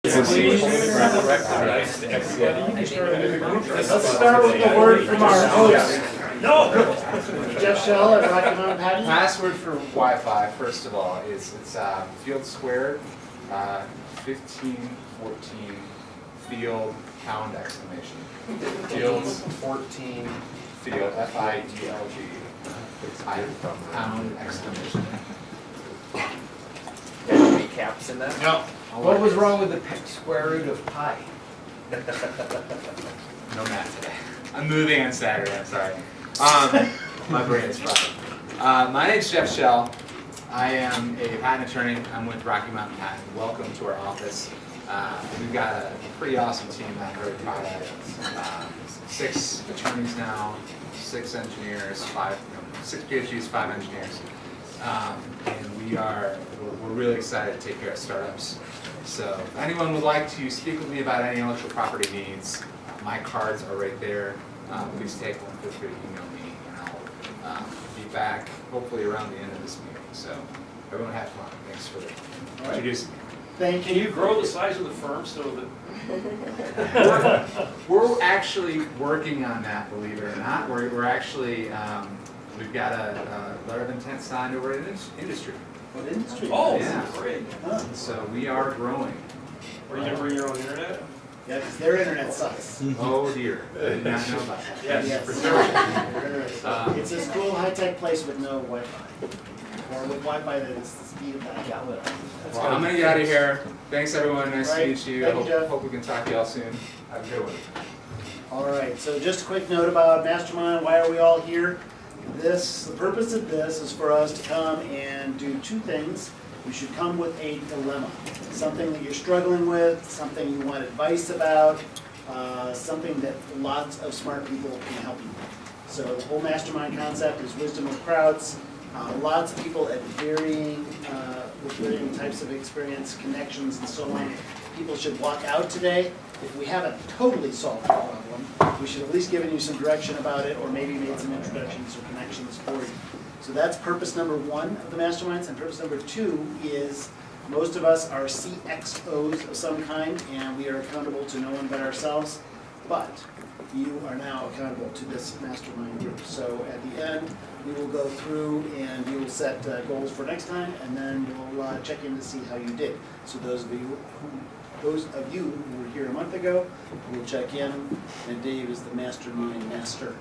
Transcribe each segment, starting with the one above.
Let's start with the word from our host. Jeff Shell at Rocky Mountain Patio. Password for Wi-Fi, first of all, is it's field squared 1514 field pound exclamation. Fields 14 field FIELD pound exclamation. Any caps in that? No. What was wrong with the square root of pi? No math today. I'm moving on Saturday, I'm sorry. My brain is fried. My name's Jeff Shell. I am a patent attorney. I'm with Rocky Mountain Patent. Welcome to our office. We've got a pretty awesome team that I'm very proud of. 6 attorneys now, 6 engineers, 6 PhDs, 5 engineers. And we're really excited to take care of startups. So if anyone would like to speak with me about any intellectual property needs, my cards are right there. Please take one, feel free to email me, and I'll be back hopefully around the end of this meeting. So everyone have fun. Thanks for introducing me. Thank Can you grow the size of the firm so that? We're actually working on that, believe it or not. We're actually, we've got a letter of intent signed over in industry. What industry? Oh, Yeah. great. Huh. So we are growing. Are you gonna bring your own internet? Yeah, because their internet sucks. Oh dear, I did not know about that. Yes, for Their sure. internet sucks. It's this cool high-tech place with no Wi-Fi. Or with Wi-Fi that is the speed of that. Well, I'm gonna get out of here. Thanks everyone, nice to Right. meet you. Thank I you, Jeff. hope we can talk to y'all soon. Have a good one. All right, so just a quick note about Mastermind. Why are we all here? The purpose of this is for us to come and do 2 things. We should come with a dilemma, something that you're struggling with, something you want advice about, something that lots of smart people can help you with. So the whole Mastermind concept is wisdom of crowds. Lots of people at with varying types of experience, connections, and so on. People should walk out today. If we haven't totally solved the problem, we should at least given you some direction about it, or maybe made some introductions or connections for you. So that's purpose number 1 of the Masterminds, and purpose number 2 is most of us are CXOs of some kind, and we are accountable to no one but ourselves. But you are now accountable to this Mastermind group. So at the end, we will go through and we will set goals for next time, and then we'll check in to see how you did. So those of you who were here a month ago will check in, and Dave is the Mastermind master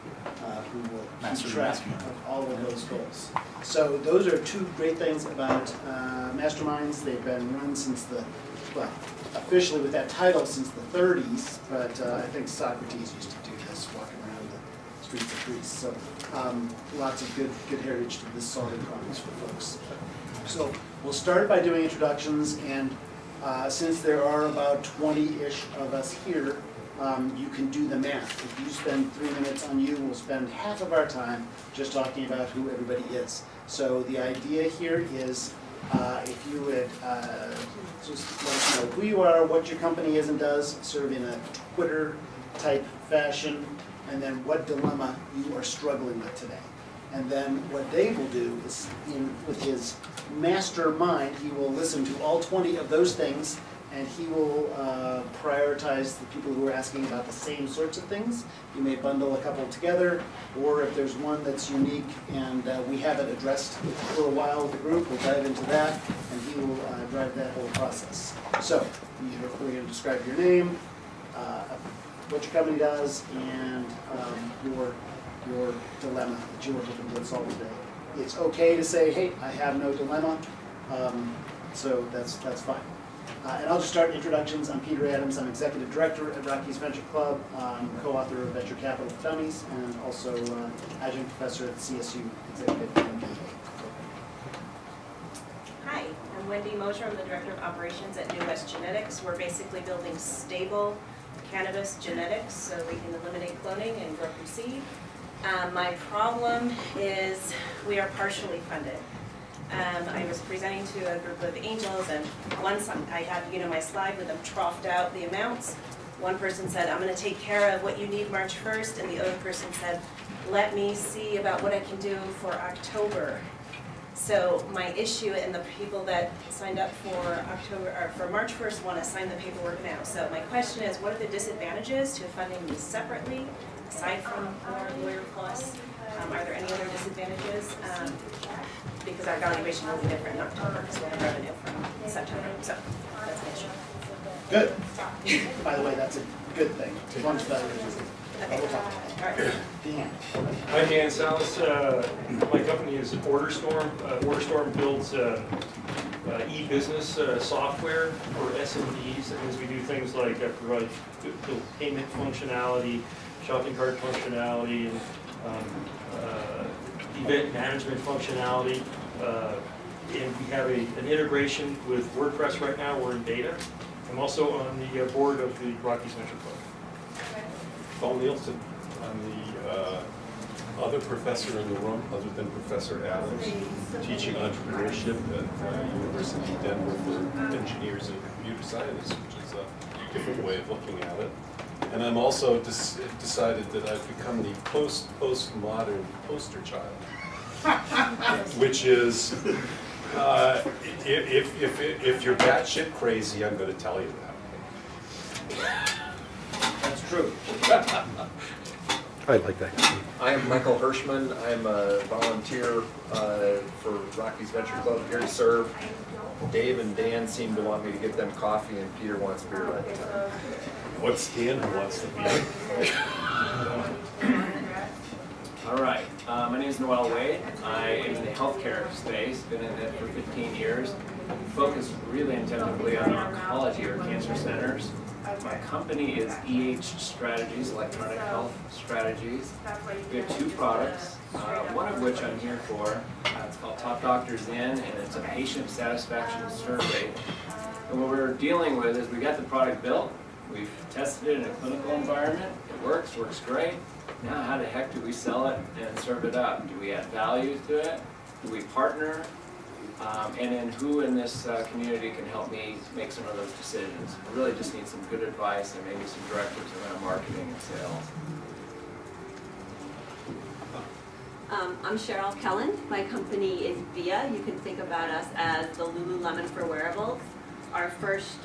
who will keep track of all of those goals. So those are 2 great things about Masterminds. They've been run since officially with that title since the 30s, but I think Socrates used to do this, walking around the streets of Greece. So lots of good heritage to this solving problems for folks. So we'll start by doing introductions, and since there are about 20-ish of us here, you can do the math. If you spend 3 minutes on you, we'll spend half of our time just talking about who everybody is. So the idea here is if you would just let us know who you are, what your company is and does, sort of in a Twitter-type fashion, and then what dilemma you are struggling with today. And then what Dave will do is, with his mastermind, he will listen to all 20 of those things, and he will prioritize the people who are asking about the same sorts of things. You may bundle a couple together, or if there's one that's unique and we haven't addressed for a while with the group, we'll dive into that, and he will drive that whole process. So, we're going to describe your name, what your company does, and your dilemma that you were looking to solve today. It's okay to say, hey, I have no dilemma, so that's fine. And I'll just start introductions. I'm Peter Adams. I'm Executive Director at Rockies Venture Club. I'm co-author of Venture Capital for Dummies, and also adjunct professor at CSU Executive MBA. Hi, I'm Wendy Mosher. I'm the Director of Operations at New West Genetics. We're basically building stable cannabis genetics so we can eliminate cloning and grow from seed. My problem is we are partially funded. I was presenting to a group of angels, and once I had my slide with them troughed out the amounts. One person said, I'm going to take care of what you need March 1st, and the other person said, let me see about what I can do for October. So my issue, and the people that signed up for March 1st want to sign the paperwork now. So my question is, what are the disadvantages to funding these separately, aside from more lawyer plus? Are there any other disadvantages? Because our valuation will be different in October because we'll have revenue from September. So that's my issue. Good. By the way, that's a good thing. One's better than the other. Okay. All right. Dan. Hi, Dan Salas. My company is OrderStorm. OrderStorm builds e-business software for SMBs. That means we do things like provide build payment functionality, shopping cart functionality, and event management functionality. And we have an integration with WordPress right now. We're in beta. I'm also on the board of the Rockies Venture Club. Paul Nielsen. I'm the other professor in the room, other than Professor Adams, teaching entrepreneurship at University of Denver for engineers and computer scientists, which is a different way of looking at it. And I'm also decided that I've become the postmodern poster child, which is, if you're batshit crazy, I'm going to tell you that. That's true. I like that guy. I'm Michael Hirschman. I'm a volunteer for Rockies Venture Club, here to serve. Dave and Dan seem to want me to get them coffee, and Peter wants beer all the time. What's Dan who wants to be? All right, my name is Noel Wade. I am in the healthcare space, been in it for 15 years. Focused really intensively on oncology or cancer centers. My company is EH Strategies, Electronic Health Strategies. We have two products, one of which I'm here for. It's called Top Doctors In, and it's a patient satisfaction survey. And what we're dealing with is we got the product built, we've tested it in a clinical environment, it works great. Now how the heck do we sell it and serve it up? Do we add value to it? Do we partner? And then who in this community can help me make some of those decisions? I really just need some good advice and maybe some directives around marketing and sales. I'm Cheryl Kellen. My company is VIA. You can think about us as the Lululemon for wearables. Our first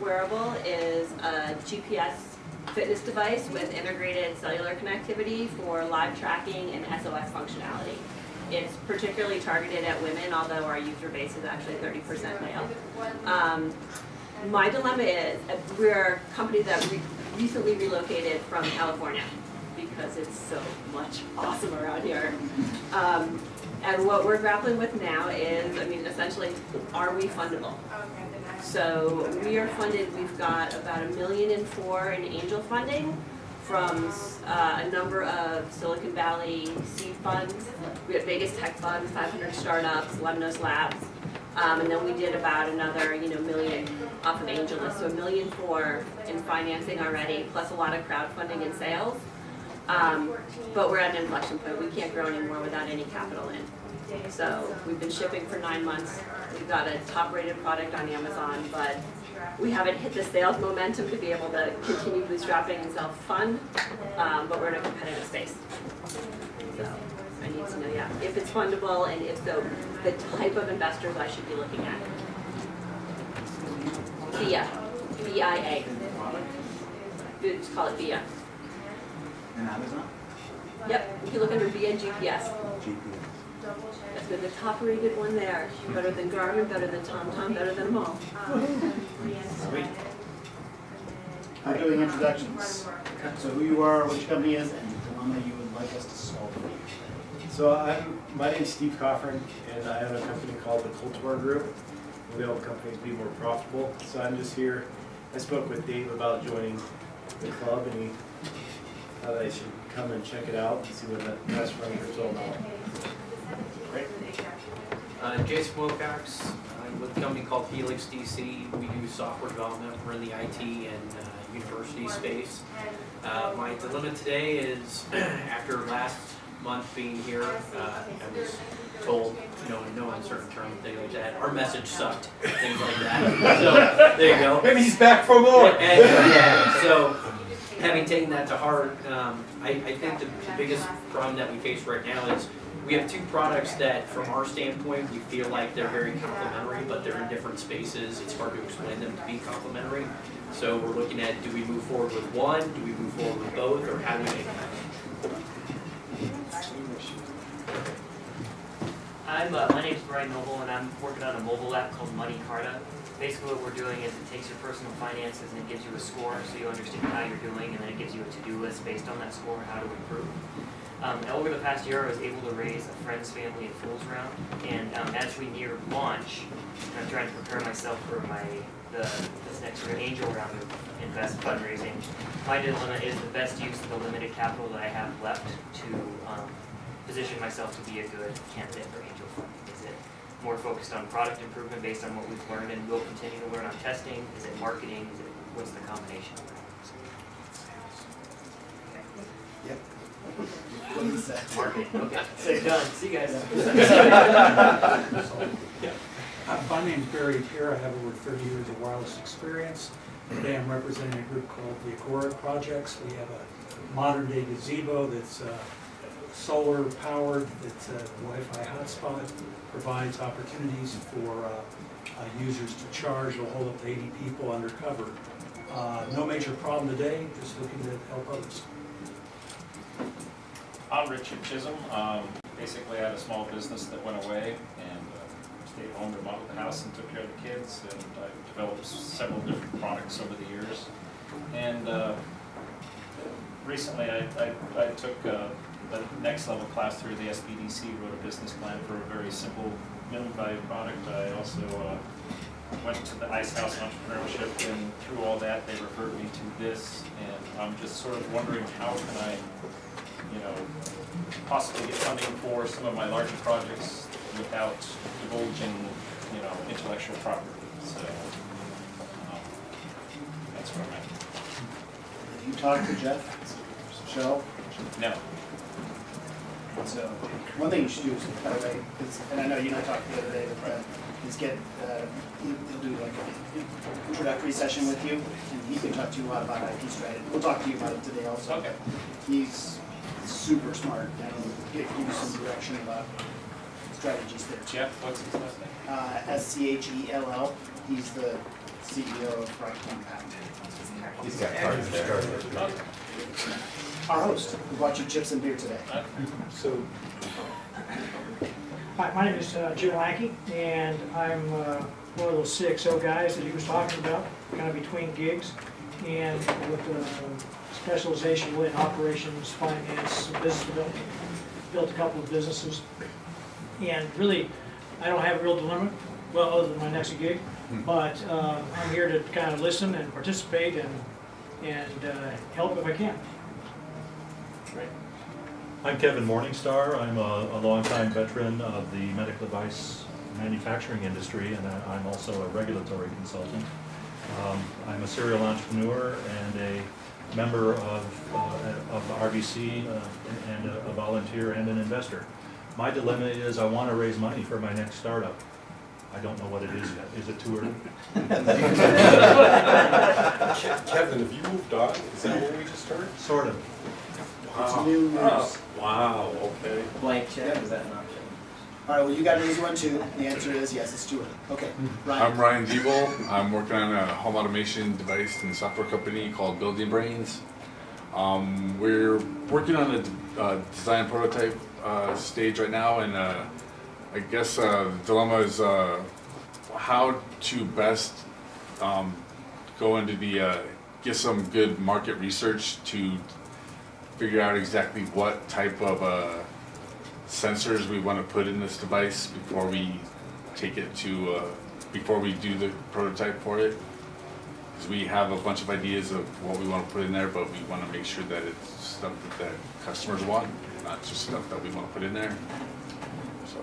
wearable is a GPS fitness device with integrated cellular connectivity for live tracking and SOS functionality. It's particularly targeted at women, although our user base is actually 30% male. My dilemma is, we're a company that recently relocated from California because it's so much awesome around here. And what we're grappling with now is, essentially, are we fundable? So we are funded, we've got about $1.4 million in angel funding from a number of Silicon Valley seed funds. We have Vegas Tech Funds, 500 startups, Lemnos Labs, and then we did about another $1 million off of AngelList. So $1.4 million in financing already, plus a lot of crowdfunding and sales. But we're at an inflection point. We can't grow anymore without any capital in. So we've been shipping for 9 months. We've got a top-rated product on Amazon, but we haven't hit the sales momentum to be able to continue bootstrapping and self-fund, but we're in a competitive space. So I need to know, if it's fundable, and if so, the type of investors I should be looking at. VIA, V-I-A. We just call it VIA. And Amazon? Yep, you can look under VIA GPS. GPS. That's been the top-rated one there. Better than Garmin, better than TomTom, better than them all. Sweet. I'm doing introductions. So who you are, what your company is, and the dilemma you would like us to solve. So my name's Steve Coffrin, and I own a company called the Cultivar Group. We help companies be more profitable. So I'm just here. I spoke with Dave about joining the club, and he thought I should come and check it out and see what that restaurant is all about. Jason Wilcox. I'm with a company called Helix DC. We do software development. We're in the IT and university space. My dilemma today is, after last month being here, I was told, in no uncertain terms, that our message sucked, things like that. So there you go. Maybe he's back for more. So having taken that to heart, I think the biggest problem that we face right now is We have two products that, from our standpoint, we feel like they're very complementary, but they're in different spaces. It's hard to explain them to be complementary. So we're looking at, do we move forward with one, do we move forward with both, or how do we make it happen? My name's Brian Noble, and I'm working on a mobile app called Money Carta. Basically what we're doing is it takes your personal finances and it gives you a score so you understand how you're doing, and then it gives you a to-do list based on that score, how to improve. Over the past year, I was able to raise a friend's family and fool's round, and as we near launch, I'm trying to prepare myself for this next angel round of invest fundraising. My dilemma is the best use of the limited capital that I have left to position myself to be a good candidate for angel funding. Is it more focused on product improvement based on what we've learned and will continue to learn on testing? Is it marketing? What's the combination of that? Yep. What is that? Marketing, okay. So done, see you guys. My name's Barry Tier. I have over 30 years of wireless experience. Today I'm representing a group called the Agora Projects. We have a modern day gazebo that's solar powered, that's a Wi-Fi hotspot, provides opportunities for users to charge. It'll hold up to 80 people undercover. No major problem today, just looking to help others. I'm Richard Chisholm. Basically, I had a small business that went away, and stayed home, remodeled the house, and took care of the kids. And I developed several different products over the years. And recently, I took the next level class through the SBDC, wrote a business plan for a very simple minimum value product. I also went to the Ice House Entrepreneurship, and through all that, they referred me to this. And I'm just sort of wondering, how can I, possibly get funding for some of my larger projects without divulging, intellectual property. So that's where I'm at. Have you talked to Jeff? Shell? No. So, one thing you should do is, by the way, and I know you and I talked the other day, is get, he'll do like an introductory session with you, and he can talk to you a lot about IP strategy. We'll talk to you about it today also. Okay. He's super smart, and give you some direction about strategies there. Jeff, what's his last name? SCHELL. He's the CEO of Rocky Compact. He's got cards there. Our host, we brought you chips and beer today. So, Hi, my name is Jim Lackey, and I'm one of those CXO guys that he was talking about, kind of between gigs, and with specialization in operations, finance, business development. Built a couple of businesses, and really, I don't have a real dilemma, well, other than my next gig, but I'm here to kind of listen and participate and help if I can. Great. I'm Kevin Morningstar. I'm a longtime veteran of the medical device manufacturing industry, and I'm also a regulatory consultant. I'm a serial entrepreneur and a member of RVC and a volunteer and an investor. My dilemma is I want to raise money for my next startup. I don't know what it is yet. Is it too early? Kevin, have you moved on? Is that where we just started? Sort of. It's new news. Oh, wow, okay. Blank check, is that an option? All right, well, you got an easy one too. The answer is yes, it's too early. Okay, Ryan. I'm Ryan Diebel. I'm working on a home automation device and software company called Building Brains. We're working on a design prototype stage right now, and I guess the dilemma is how to best go into get some good market research to figure out exactly what type of sensors we want to put in this device before we take it to, before we do the prototype for it. Because we have a bunch of ideas of what we want to put in there, but we want to make sure that it's stuff that customers want, not just stuff that we want to put in there. So.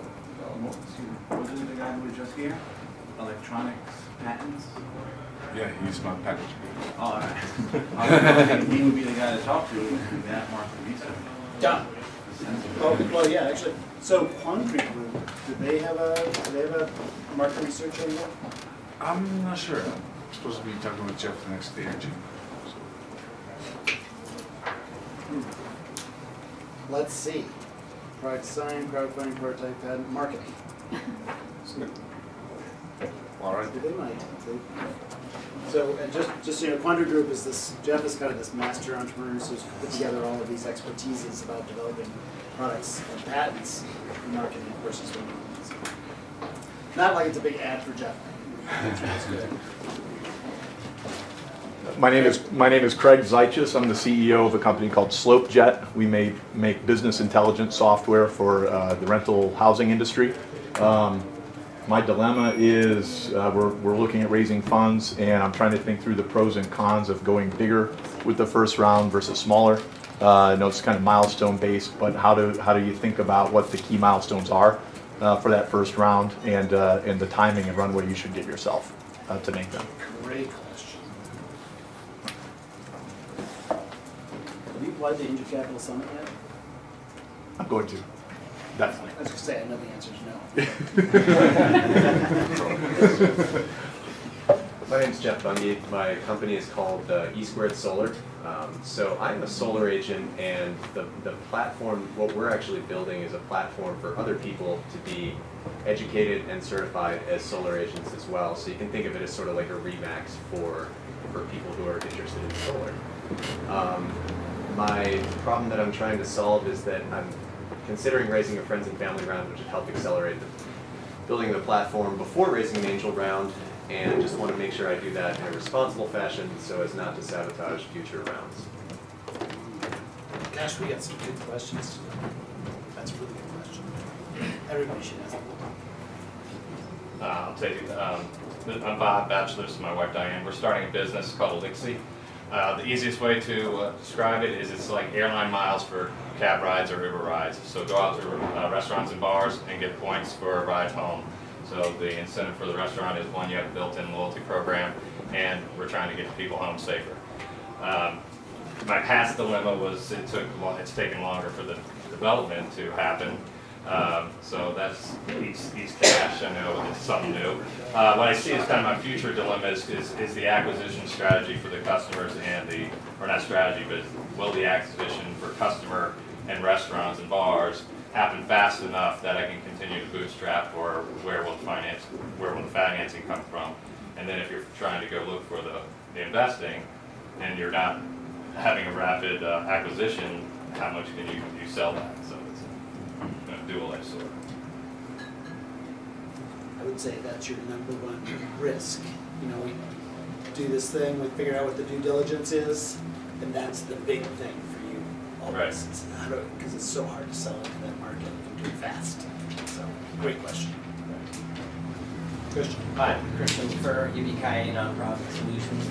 Wasn't the guy who was just here? Electronics patents? Yeah, he's my package. Oh, all right. I was thinking he would be the guy to talk to with that market research. Done. Well, yeah, actually. So Concrete Group, do they have a market research anymore? I'm not sure. I'm supposed to be talking with Jeff the next day or two. Let's see. product design, crowdfunding, prototype, patent, marketing. All right. Good night. So, and just so you know, Quandra Group is this, Jeff is kind of this master entrepreneur who's put together all of these expertises about developing products and patents and marketing, of course, is one of them. Not like it's a big ad for Jeff. That's good. My name is Craig Zeichus. I'm the CEO of a company called SlopeJet. We make business intelligence software for the rental housing industry. My dilemma is we're looking at raising funds, and I'm trying to think through the pros and cons of going bigger with the first round versus smaller. I know it's kind of milestone based, but how do you think about what the key milestones are for that first round, and the timing and runway you should give yourself to make them? Great question. Have you applied to Angel Capital Summit yet? I'm going to. Definitely. I was going to say, I know the answer is no. My name's Jeff Bungie. My company is called E2 Solar. So I'm a solar agent, and the platform, what we're actually building is a platform for other people to be educated and certified as solar agents as well. So you can think of it as sort of like a Remax for people who are interested in solar. My problem that I'm trying to solve is that I'm considering raising a friends and family round, which would help accelerate building the platform before raising an angel round, and just want to make sure I do that in a responsible fashion so as not to sabotage future rounds. Gosh, we got some good questions. That's a really good question. Everybody should ask that. I'll take it. I'm Bob, bachelor's, and my wife Diane. We're starting a business called Elixir. The easiest way to describe it is it's like airline miles for cab rides or Uber rides. So go out to restaurants and bars and get points for rides home. So the incentive for the restaurant is, one, you have a built-in loyalty program, and we're trying to get people home safer. My past dilemma was it's taken longer for the development to happen. So that's eats cash. I know it's something new. What I see as kind of my future dilemma is the acquisition strategy for the customers and or not strategy, but will the acquisition for customer and restaurants and bars happen fast enough that I can continue to bootstrap, or where will the financing come from? And then if you're trying to go look for the investing and you're not having a rapid acquisition, how much can you sell that? So it's a dual-edged sword. I would say that's your number one risk. You know, we do this thing, we figure out what the due diligence is, and that's the big thing for you always. Right. Because it's so hard to sell into that market and do it fast. So, great question. Christian. Hi, Christian for UBKA Nonprofit Solutions.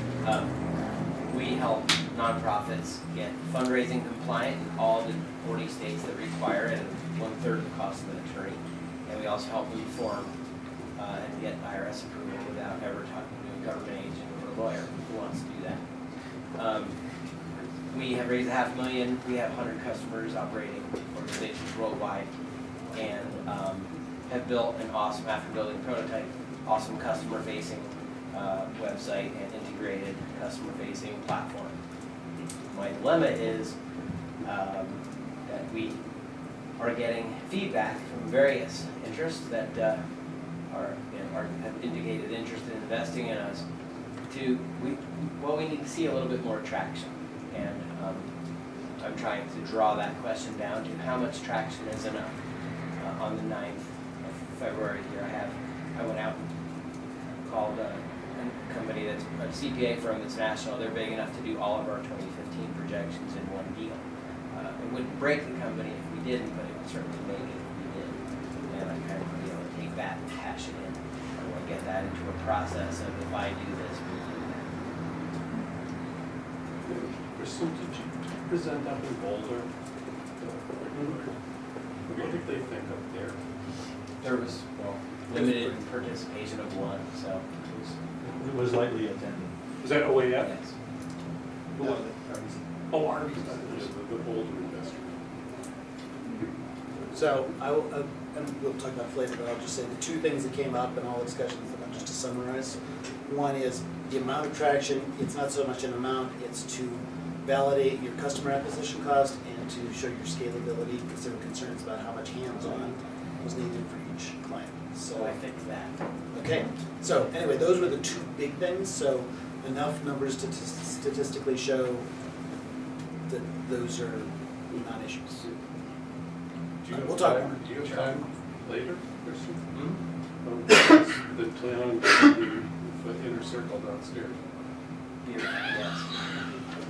We help nonprofits get fundraising compliant in all the 40 states that require it, and 1/3 the cost of an attorney. And we also help them form and get IRS approval without ever talking to a government agent or a lawyer who wants to do that. We have raised $500,000. We have 100 customers operating organizations worldwide, and have built an awesome, after building prototype, awesome customer-facing website and integrated customer-facing platform. My dilemma is that we are getting feedback from various interests that have indicated interest in investing in us. We need to see a little bit more traction, and I'm trying to draw that question down to how much traction is enough. On the 9th of February here, I went out and called a company that's a CPA firm that's national. They're big enough to do all of our 2015 projections in one deal. It wouldn't break the company if we didn't, but it would certainly make it if we did. And I kind of want to be able to take that and cash it in. I want to get that into a process of, if I do this, we do that. Kristen, did you present up in Boulder? What did they think up there? There was, limited participation of one, so. It was lightly attended. Was that OAF? Yes. Who was it? Oh, RVC. The Boulder investor. So I will, and we'll talk about it later, but I'll just say the two things that came up in all discussions, just to summarize. One is the amount of traction. It's not so much an amount, it's to validate your customer acquisition cost and to show your scalability, because there were concerns about how much hands-on was needed for each client. So I fixed that. Okay, so anyway, those were the two big things, so enough numbers to statistically show that those are non-issues. We'll talk more. Do you have time later, Christian? Hmm? The plan on the inner circle downstairs. Yes.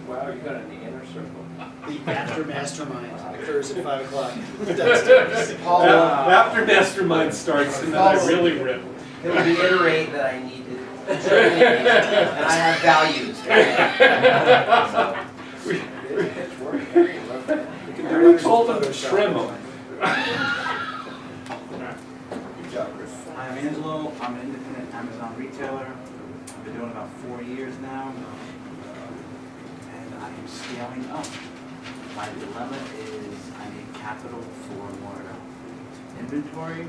Wow, you got in the inner circle. The after mastermind occurs at 5 o'clock downstairs. After mastermind starts, and then I really rip. He'll reiterate that I need to, and I have values. We told him to trim them. Good job, Chris. I'm Angelo. I'm an independent Amazon retailer. I've been doing it about 4 years now. And I am scaling up. My dilemma is I need capital for more inventory.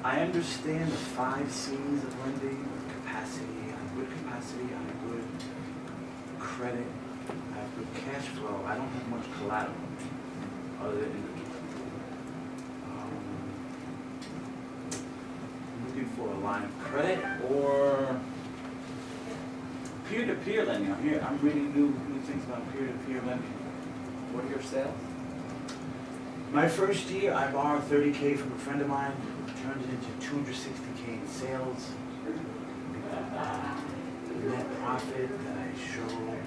I understand the 5 C's of lending: capacity, on good capacity, on good credit, I have good cash flow. I don't have much collateral other than inventory. I'm looking for a line of credit or peer-to-peer lending. I'm reading new things about peer-to-peer lending. What are your sales? My first year, I borrowed $30K from a friend of mine, turned it into $260K in sales. The net profit that I show on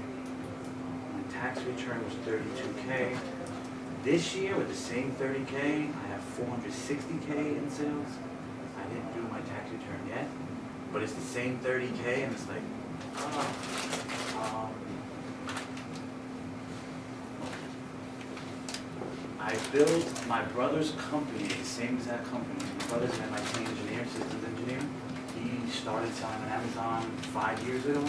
my tax return was $32K. This year, with the same $30K, I have $460K in sales. I didn't do my tax return yet, but it's the same $30K, and it's like, I built my brother's company, the same exact company. My brother's an MIT engineer, systems engineer. He started selling on Amazon 5 years ago.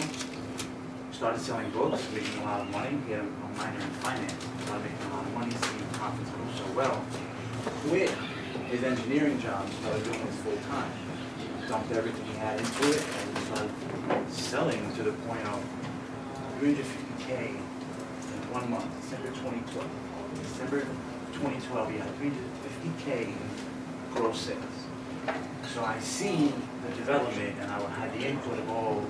Started selling books, making a lot of money. He had a minor in finance. Started making a lot of money, seeing profits go so well. Quit his engineering job, started doing it full time. Dumped everything he had into it and started selling to the point of 350K in 1 month, December 2012. December 2012, he had 350K in gross sales. So I see the development, and I had the input of all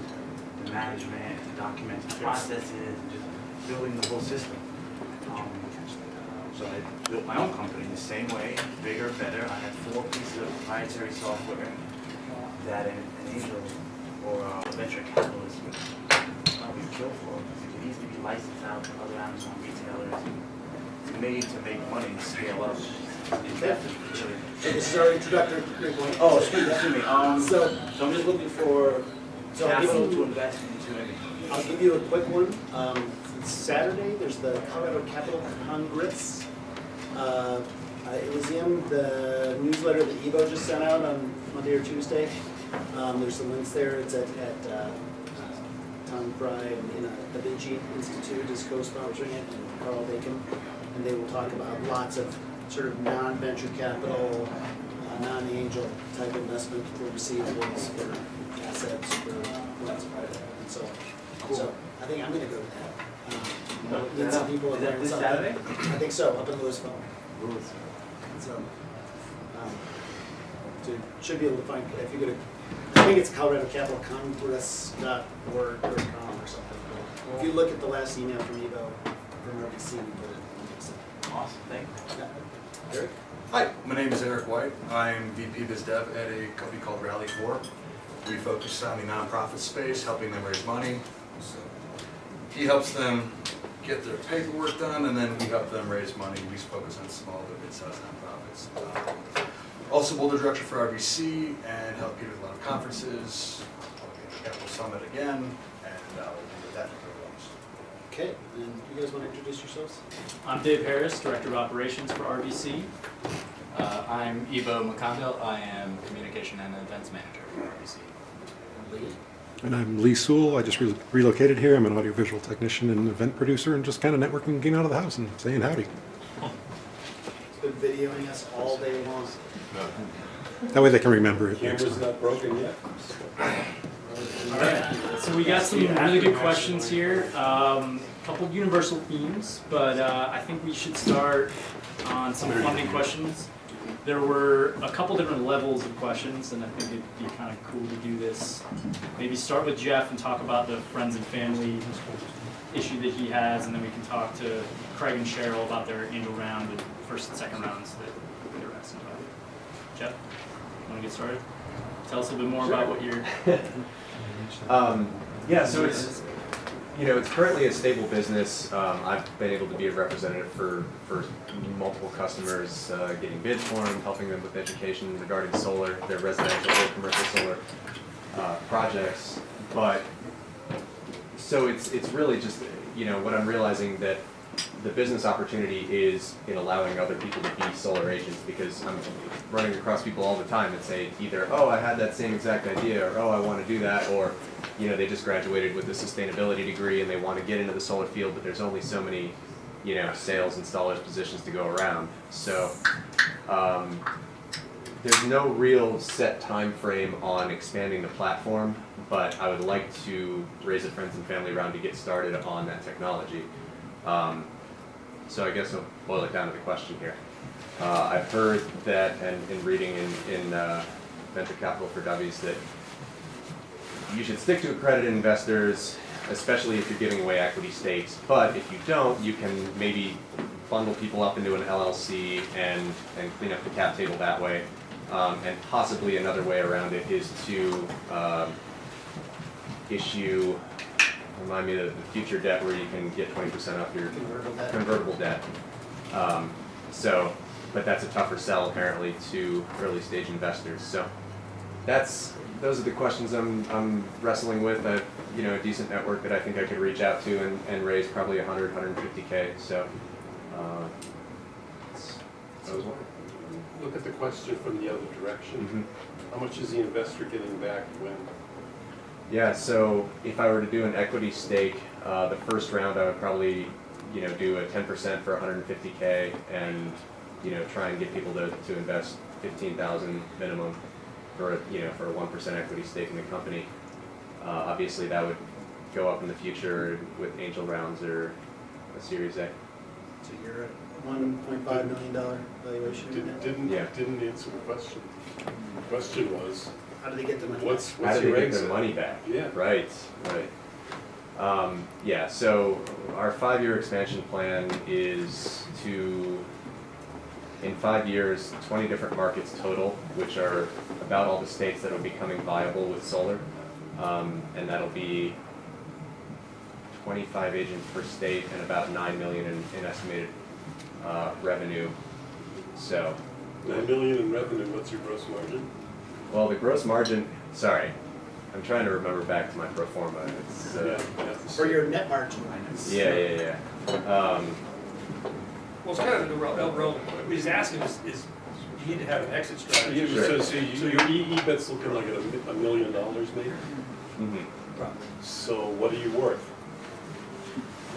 the management, the documented processes, and just building the whole system. So I built my own company the same way, bigger, better. I had 4 pieces of proprietary software that an angel or a venture capitalist would probably kill for, because it could easily be licensed out to other Amazon retailers. It's made to make money and scale up. Okay. So this is our introductory point. Oh, excuse me. So I'm just looking for capital give to you- invest into anything. I'll give you a quick one. It's Saturday, there's the Colorado Capital Congress. It was in the newsletter that Evo just sent out on Monday or Tuesday. There's some links there. It's at Tom Fry and Da Vinci Institute is co-sponsoring it, and Carl Bacon. And they will talk about lots of sort of non-venture capital, non-angel type investment for receivables, for assets, for lots of private. And so, so I think I'm gonna go to that. Meet some people. Is that this something. Saturday? I think so, up in Louisville. So, so you should be able to find, if you go to, I think it's Colorado Capital Congress.org or .com or something. But if you look at the last email from Evo, from RVC, we put it. Awesome, thank you. Yeah. Eric? Hi, my name is Eric White. I'm VP Biz Dev at a company called Rally 4. We focus on the nonprofit space, helping them raise money. So he helps them get their paperwork done, and then we help them raise money. We focus on small to mid-sized nonprofits. Also board director for RVC and help Peter with a lot of conferences. Capital Summit again, and we'll do that for those. Okay, and you guys want to introduce yourselves? I'm Dave Harris, Director of Operations for RVC. I'm Ivo McConville. I am Communication and Events Manager for RVC. Lee? And I'm Lee Sewell. I just relocated here. I'm an audiovisual technician and event producer, and just kind of networking, getting out of the house and saying howdy. Been videoing us all day long. That way they can remember it. Camera's not broken yet. All right, so we got some really good questions here. Couple universal themes, but I think we should start on some funding questions. There were a couple different levels of questions, and I think it'd be kind of cool to do this. Maybe start with Jeff and talk about the friends and family issue that he has, and then we can talk to Craig and Cheryl about their annual round and first and second rounds that they were asking about. Jeff, want to get started? Tell us a bit more about what you're... Yeah, so it's, you know, it's currently a stable business. I've been able to be a representative for multiple customers, getting bids for them, helping them with education regarding solar, their residential or commercial solar projects. But so it's really just, you know, what I'm realizing that the business opportunity is in allowing other people to be solar agents, because I'm running across people all the time that say either, oh, I had that same exact idea, or oh, I want to do that, or you know, they just graduated with a sustainability degree and they want to get into the solar field, but there's only so many, you know, sales installers positions to go around. So there's no real set time frame on expanding the platform, but I would like to raise a friends and family round to get started on that technology. So I guess I'll boil it down to the question here. I've heard that, and in reading in Venture Capital for Dummies, that you should stick to accredited investors, especially if you're giving away equity stakes. But if you don't, you can maybe bundle people up into an LLC and clean up the cap table that way. And possibly another way around it is to issue, remind me of the future debt where you can get 20% off your convertible debt. But that's a tougher sell apparently to early stage investors. So those are the questions I'm wrestling with. I have, you know, a decent network that I think I could reach out to and raise probably 100, 150K. So that was one. Look at the question from the other direction. Mm-hmm. How much is the investor getting back when? Yeah, so if I were to do an equity stake, the first round I would probably, you know, do a 10% for 150K and, you know, try and get people to invest 15,000 minimum for a 1% equity stake in the company. Obviously that would go up in the future with angel rounds or a Series A. So you're at $1.5 million valuation? Didn't answer the question. The question was, how do they get the money what's back? How do your they get exit? their money back? Yeah. Right. Yeah, so our 5-year expansion plan is to, in 5 years, 20 different markets total, which are about all the states that are becoming viable with solar. And that'll be 25 agents per state and about $9 million in estimated revenue. So $9 million in revenue, what's your gross margin? Well, the gross margin, sorry, I'm trying to remember back to my pro forma. It's, Or your net margin. Yeah. Well, it's kind of irrelevant. What he's asking is you need to have an exit strategy. Sure. So your EBIT's looking like $1 million maybe? Mm-hmm. So what are you worth?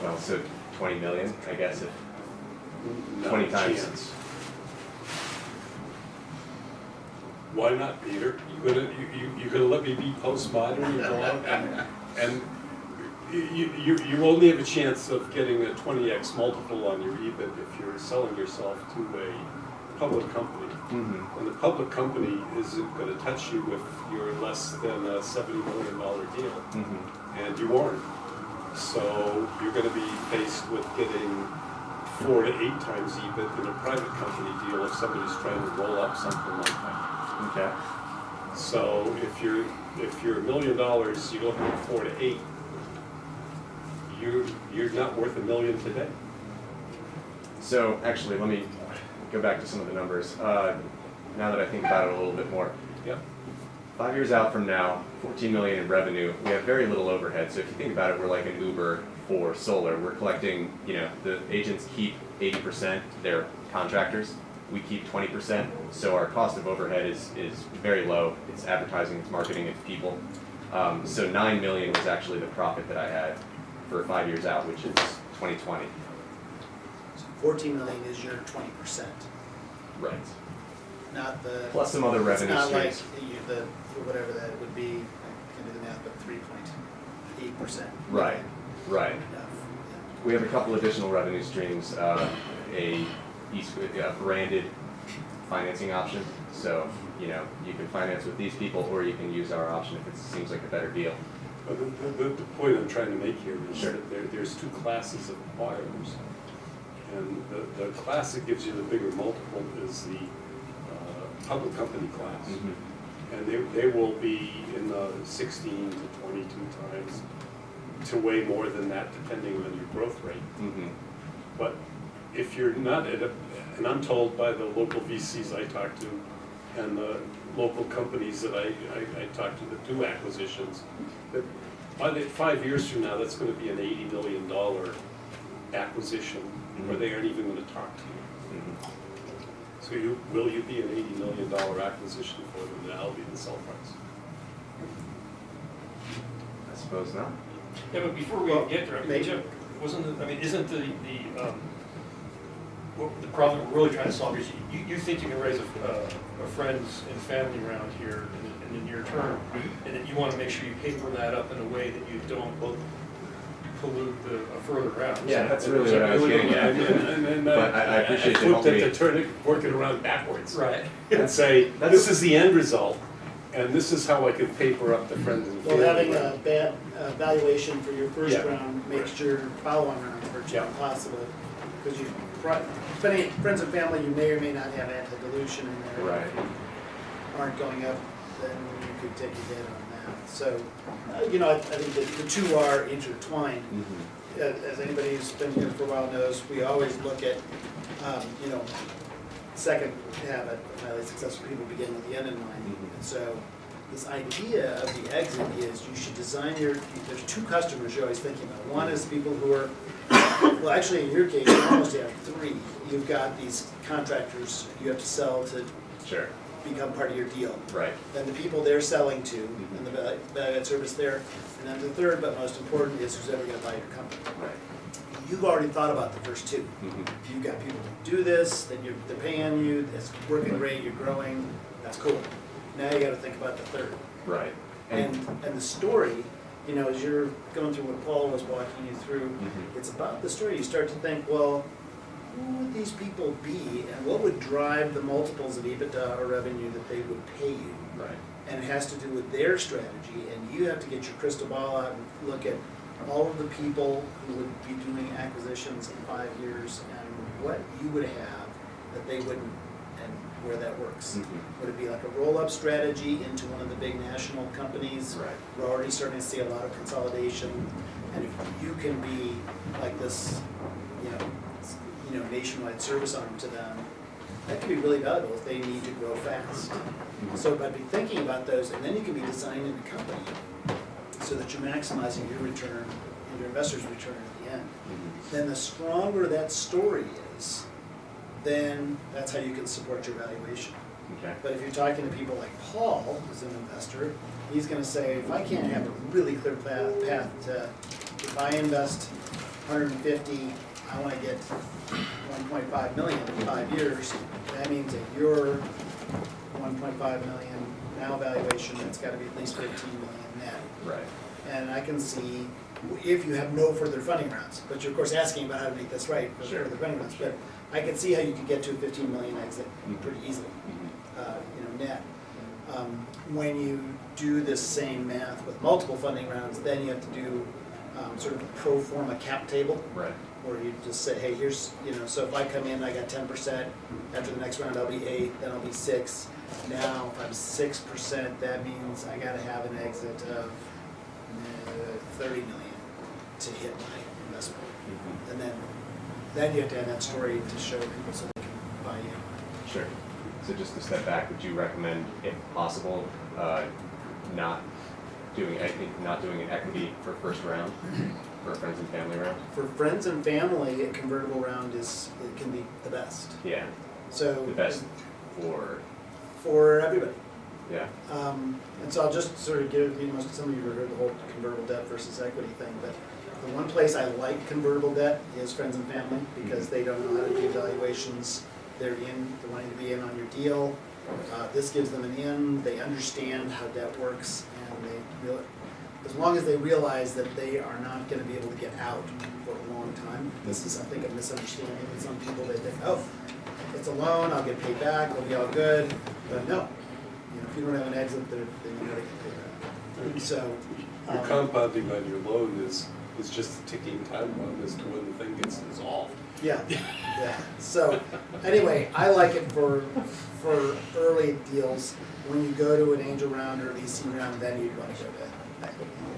Well, so 20 million, I guess, if Not 20 a times. chance. Why not, Peter? You gonna let me be postmodern and you only have a chance of getting a 20x multiple on your EBIT if you're selling yourself to a public company. Mm-hmm. And the public company isn't going to touch you if you're less than a $70 million deal. Mm-hmm. And you aren't. So you're going to be faced with getting 4 to 8 times EBIT in a private company deal if somebody's trying to roll up something like that. Okay. So if you're $1 million, you're looking at 4 to 8. You're not worth $1 million today. So actually, let me go back to some of the numbers. Now that I think about it a little bit more. Yep. 5 years out from now, 14 million in revenue. We have very little overhead. So if you think about it, we're like an Uber for solar. We're collecting, you know, the agents keep 80%, they're contractors. We keep 20%. So our cost of overhead is very low. It's advertising, it's marketing, it's people. So 9 million was actually the profit that I had for 5 years out, which is 2020. 14 million is your 20%. Right. Not the... Plus some other revenue It's not like streams. the whatever that would be, I can do the math, but 3.8%. Right, right. We have a couple additional revenue streams, a branded financing option. So, you know, you can finance with these people, or you can use our option if it seems like a better deal. But the point I'm trying to make here is that there's two classes of acquirers. And the class that gives you the bigger multiple is the public company class. And they will be in the 16 to 22 times to way more than that, depending on your growth rate. But if you're not at and I'm told by the local VCs I talk to and the local companies that I talk to that do acquisitions, that by 5 years from now, that's going to be an $80 million acquisition where they aren't even going to talk to you. So will you be an $80 million acquisition for them? That'll be the sell price. I suppose not. Yeah, but before we get there, Jeff, isn't the problem we're really trying to solve is you think you can raise a friends and family around here in the near term, and that you want to make sure you paper that up in a way that you don't pollute a further round. Yeah, that's really what I was getting at. But I appreciate you flipped it to turn it, work it around backwards. Right. And say, this is the end result, and this is how I can paper up the friends and family. Well, having a bad valuation for your first round makes your follow-on round virtually impossible, because depending on friends and family, you may or may not have anti-dilution in there. Right. Aren't going up, then you could take a hit on that. So, you know, I think that the two are intertwined. As anybody who's been here for a while knows, we always look at, you know, second habit of highly successful people begin with the end in mind. And so this idea of the exit is you should design there's two customers you're always thinking about. One is people who are, well, actually in your case, you almost have three. You've got these contractors you have to sell to become part of your deal. Right. Then the people they're selling to, and the value-added service there. And then the third, but most important, is who's ever going to buy your company. Right. You've already thought about the first two. You've got people to do this, that they're paying you, it's working great, you're growing, that's cool. Now you got to think about the third. Right. And the story, you know, as you're going through what Paul was walking you through, it's about the story. You start to think, well, who would these people be, and what would drive the multiples of EBITDA or revenue that they would pay you? Right. And it has to do with their strategy, and you have to get your crystal ball out and look at all of the people who would be doing acquisitions in 5 years and what you would have that they wouldn't, and where that works. Would it be like a roll-up strategy into one of the big national companies? Right. We're already starting to see a lot of consolidation, and if you can be like this, you know, nationwide service arm to them, that can be really valuable if they need to grow fast. So by thinking about those, and then you can be designing the company so that you're maximizing your return and your investors' return at the end. Then the stronger that story is, then that's how you can support your valuation. Okay. But if you're talking to people like Paul, who's an investor, he's going to say, if I can't have a really clear path to, if I invest 150, I want to get 1.5 million in 5 years, that means that your 1.5 million now valuation, that's got to be at least 15 million net. Right. And I can see, if you have no further funding rounds, but you're of course asking about how to make this right for further funding rounds, but I can see how you could get to a 15 million exit pretty easily, you know, net. When you do this same math with multiple funding rounds, then you have to do sort of a pro forma cap table. Right. Where you just say, hey, here's, you know, so if I come in, I got 10%, after the next round I'll be 8, then I'll be 6. Now, if I'm 6%, that means I gotta have an exit of 30 million to hit my investment. And then you have to have that story to show people so they can buy in. Sure. So just to step back, would you recommend, if possible, not doing an equity for first round, for a friends and family round? For friends and family, a convertible round can be the best. Yeah. So the best for everybody. Yeah. And so I'll just sort of give, you know, some of you have heard the whole convertible debt versus equity thing, but the one place I like convertible debt is friends and family, because they don't know how to do valuations. They're wanting to be in on your deal. This gives them an in, they understand how debt works, and as long as they realize that they are not gonna be able to get out for a long time. This is, I think, a misunderstanding with some people. They think, oh, it's a loan, I'll get paid back, it'll be all good. But no, you know, if you don't have an exit, then you gotta get paid back. So, Your compounding on your loan is just a ticking time bomb as to when the thing gets dissolved. yeah, yeah. So, anyway, I like it for early deals. When you go to an angel round or a VC round, then you'd want to go to equity. And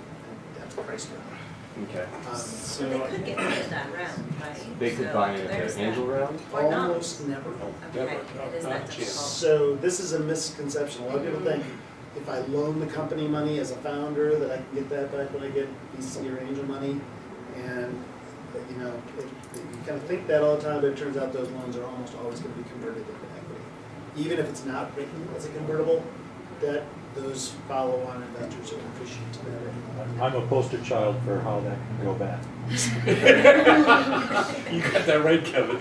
that's price round. Okay. So They could get into that round, right? They could So buy in there's at the angel that. round? Or not. almost never. Okay, it is that difficult. So this is a misconception. A lot of people think if I loan the company money as a founder, that I can get that back when I get VC or angel money. And, you know, you kind of think that all the time, but it turns out those loans are almost always going to be converted into equity. Even if it's not written as a convertible debt, those follow-on investors will appreciate that. I'm a poster child for how that can go bad. You got that right, Kevin.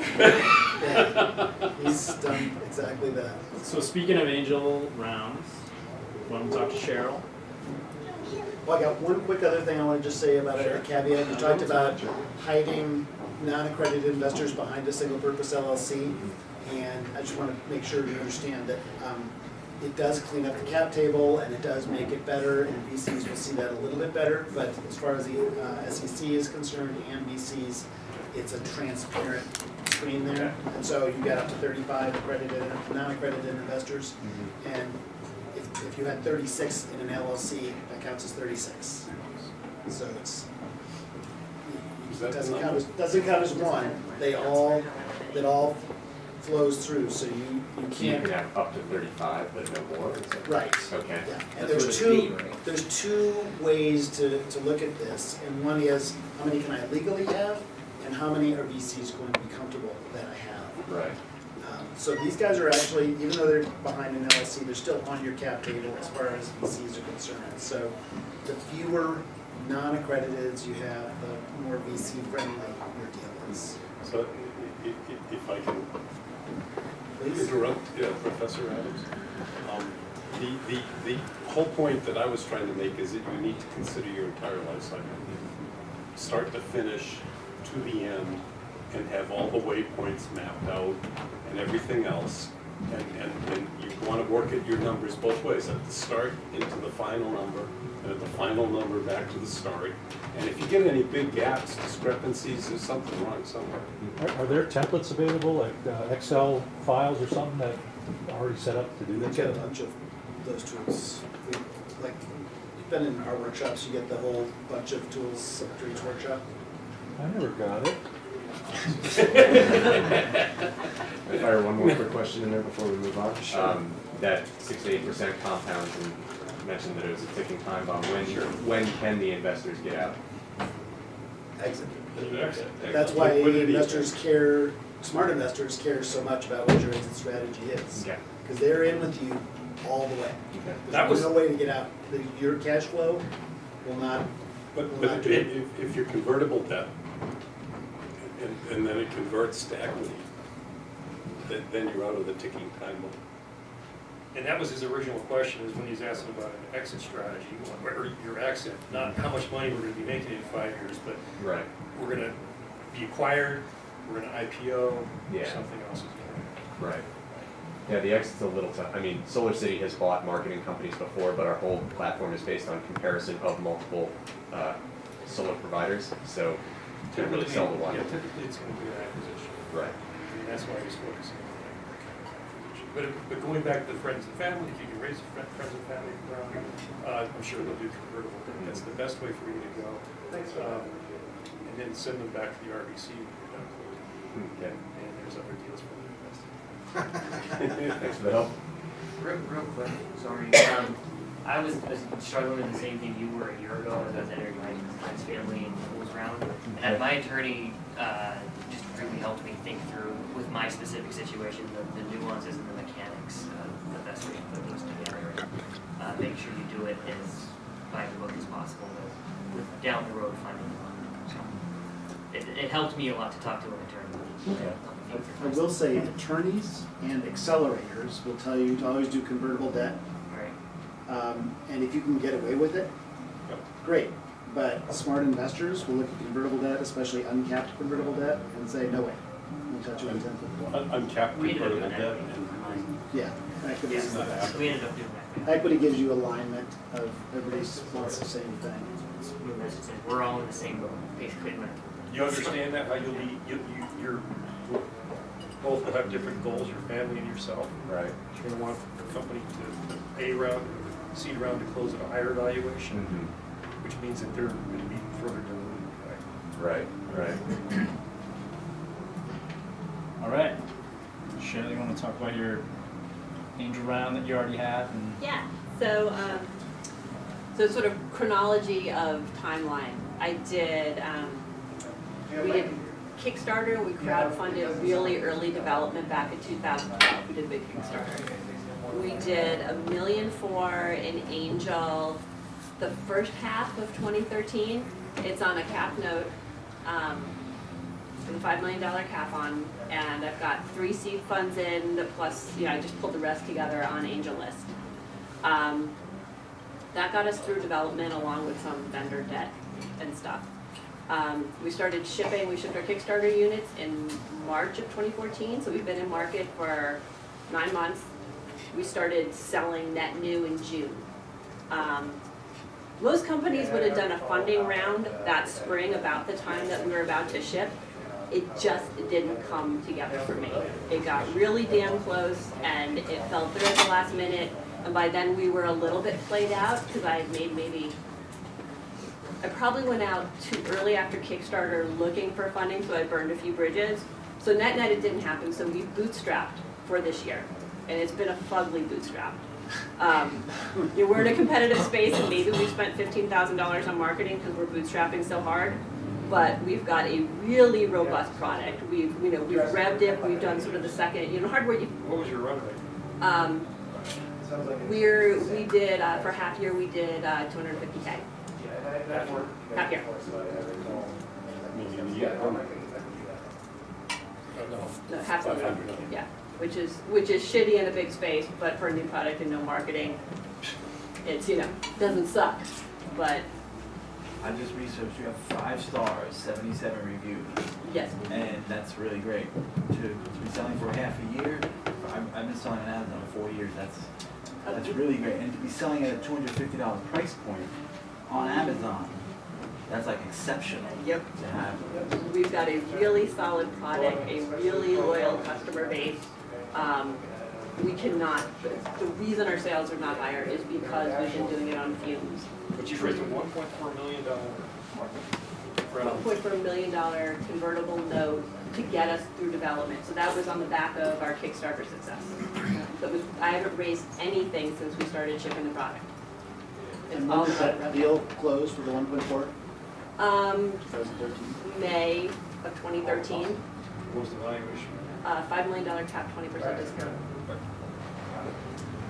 Yeah, he's done exactly that. So speaking of angel rounds, want to talk to Cheryl? Well, I got one quick other thing I want to just say about it, a caveat. You talked about hiding non-accredited investors behind a single-purpose LLC, and I just want to make sure you understand that it does clean up the cap table and it does make it better, and VCs will see that a little bit better, but as far as the SEC is concerned and VCs, it's a transparent screen there. And so you get up to 35 accredited and non-accredited investors, and if you had 36 in an LLC, that counts as 36. So it doesn't count as one. It all flows through, so you You can't. can have up to 35, but no more. Is that Right. Okay. Yeah, and there's two ways to look at this, and one is how many can I legally have, and how many are VCs going to be comfortable that I have. Right. So these guys are actually, even though they're behind an LLC, they're still on your cap table as far as VCs are concerned. So the fewer non-accrediteds you have, the more VC friendly your deal is. So if I can Please. interrupt, Professor Adams. The whole point that I was trying to make is that you need to consider your entire life cycle. Start to finish, to the end, and have all the waypoints mapped out and everything else. And you want to work at your numbers both ways, at the start into the final number, and at the final number back to the start. And if you get any big gaps, discrepancies, there's something wrong somewhere. Are there templates available, like Excel files or something that are already set up to do You that? get a bunch of those tools. Like, you've been in our workshops, you get the whole bunch of tools after each workshop. I never got it. Can I fire one more quick question in there before we move on? Sure. That 6 to 8% compound, and you mentioned that it was a ticking time bomb. When can the investors get out? Exit. Exit. That's why investors care, smart investors care so much about what your exit strategy is. Okay. Because they're in with you all the way. Okay. There's no way to get out. Your cash flow will not. But if you're convertible debt, and then it converts to equity, then you're out of the ticking time bomb. And that was his original question, is when he's asking about an exit strategy, or your exit, not how much money we're gonna be making in 5 years, but Right. we're gonna be acquired, we're gonna IPO, Yeah. something else is going Right. Yeah, the exit's a little tough. I mean, Solar City has bought marketing companies before, but our whole platform is based on comparison of multiple solar providers. So to really sell the one. Yeah, typically it's gonna be an acquisition. Right. And that's why he's focusing on that kind of acquisition. But going back to the friends and family, if you can raise a friends and family around, I'm sure they'll do convertible. That's the best way for you to go. Thanks. And then send them back to the RVC when you're done closing. Okay. And there's other deals for them to invest in. Thanks for the help. Real quick, sorry. I was struggling with the same thing you were a year ago as I was entering my friend's family and rules round. And my attorney just really helped me think through, with my specific situation, the nuances and the mechanics of the best way to put those together. And make sure you do it as by the book as possible with down the road finding the money. So it helped me a lot to talk to an attorney. I will say attorneys and accelerators will tell you to always do convertible debt. Right. And if you can get away with it, great. But smart investors will look at convertible debt, especially uncapped convertible debt, and say, no way, we'll touch it on 10-foot. Uncapped We ended up convertible doing debt. Yeah, equity is the best. We ended up doing that. Equity gives you alignment of everybody wants the same thing. We're all in the same boat, basically. You understand that, how you're both will have different goals, your family and yourself. Right. You're gonna want the company to A round, seed round to close at a higher valuation, which means that they're gonna be further diluted. Right, right. All right. Shirley, you want to talk about your angel round that you already have? And Yeah, so, so sort of chronology of timeline. I did, we did Kickstarter, we crowdfunded really early development back in 2012. We did a big Kickstarter. We did $1.4 million in angel the first half of 2013. It's on a cap note, with a $5 million cap on, and I've got 3 seed funds in, plus, I just pulled the rest together on Angel List. That got us through development along with some vendor debt and stuff. We started shipping, we shipped our Kickstarter units in March of 2014, so we've been in market for 9 months. We started selling net new in June. Most companies would have done a funding round that spring about the time that we were about to ship. It just didn't come together for me. It got really damn close and it fell through at the last minute. And by then we were a little bit played out because I had made I probably went out too early after Kickstarter looking for funding, so I burned a few bridges. So net it didn't happen, so we bootstrapped for this year. And it's been a fugly bootstrap. We're in a competitive space and maybe we spent $15,000 on marketing because we're bootstrapping so hard. But we've got a really robust product. We've revved it. We've done sort of the second, hardware. What was your run rate? We did for half year. We did 250K. Half year. No, half year. Yeah, which is shitty in a big space, but for a new product and no marketing, it's doesn't suck, but. I just researched, you have 5 stars, 77 reviews. Yes. And that's really great. To be selling for half a year, I've been selling on Amazon for 4 years, that's really great. And to be selling at a $250 price point on Amazon, that's like exceptional. Yep. To have. We've got a really solid product, a really loyal customer base. We cannot, the reason our sales are not higher is because we've been doing it on fumes. But you've raised a $1.4 million $1.4 million convertible note to get us through development. So that was on the back of our Kickstarter success. So I haven't raised anything since we started shipping the product. And when did that deal close for the 1.4? 2013. May of 2013. What was the valuation? $5 million cap, 20% discount.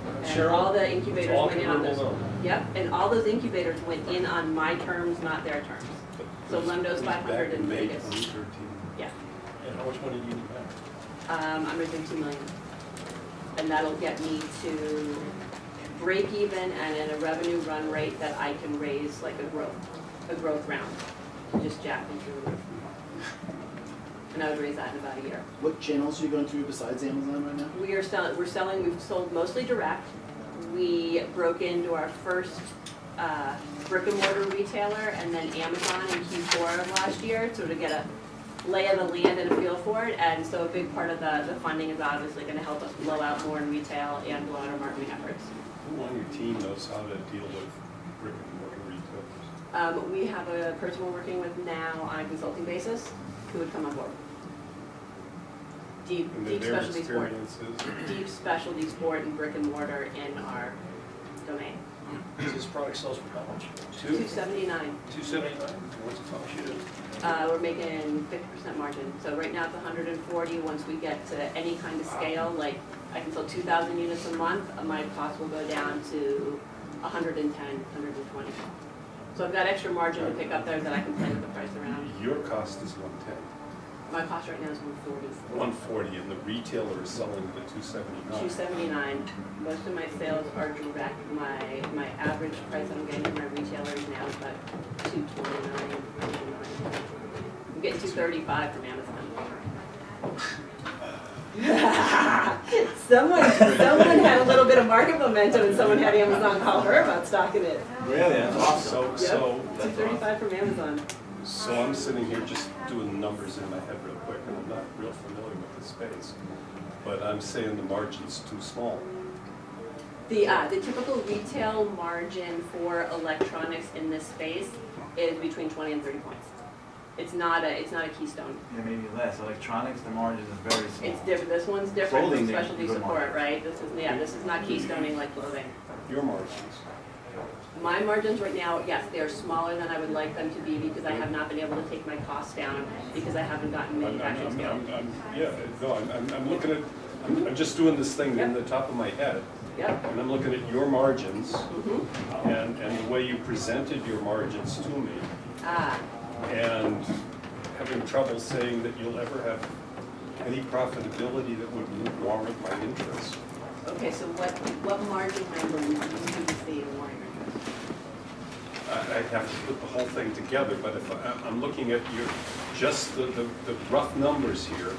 And Cheryl, all the incubators all went in on those. convertible note. Yep, and all those incubators went in on my terms, not their terms. So Lemdo's 500 and May Vegas. 2013. Yeah. And how much money do you need back? I'm raising $2 million. And that'll get me to break even and at a revenue run rate that I can raise like a growth round. Just jacking through the roof. And I would raise that in about a year. What channels are you going through besides Amazon right now? We've sold mostly direct. We broke into our first brick and mortar retailer and then Amazon in Q4 of last year, so to get a lay of the land and a feel for it. And so a big part of the funding is obviously going to help us blow out more in retail and blow out our marketing efforts. Who on your team knows how to deal with brick and mortar retailers? We have a person we're working with now on a consulting basis who would come on board. Deep specialty sport. Deep specialty sport and brick and mortar in our domain. This product sells for how much? $279. $279. What's the top sheet? We're making 50% margin. So right now it's 140. Once we get to any kind of scale, like I can sell 2,000 units a month, my cost will go down to 110, 120. So I've got extra margin to pick up there that I can play with the price around. Your cost is 110. My cost right now is 140. 140, and the retailer is selling it at 279. 279. Most of my sales are direct. My average price I'm getting from my retailers now is about 229. I'm getting 235 from Amazon. Someone had a little bit of market momentum, and someone had Amazon call her about stocking it. Really? That's awesome. So, Yep, 235 from Amazon. So I'm sitting here just doing the numbers in my head real quick, and I'm not real familiar with the space. But I'm saying the margin's too small. The typical retail margin for electronics in this space is between 20 and 30 points. It's not a keystone. Yeah, maybe less. Electronics, the margin is very small. It's different. This one's different Clothing, from they- specialty good support, margin. right? This is not keystoning like clothing. Your margins. My margins right now, yes, they are smaller than I would like them to be because I have not been able to take my costs down because I haven't gotten manufacturing scale. I'm looking at, I'm just doing this thing in the top of my head. Yep. And I'm looking at your margins and the way you presented your margins to me. And having trouble saying that you'll ever have any profitability that would warrant my interest. Okay, so what margin number would you see in warrant interest? I'd have to put the whole thing together, but if I'm looking at just the rough numbers here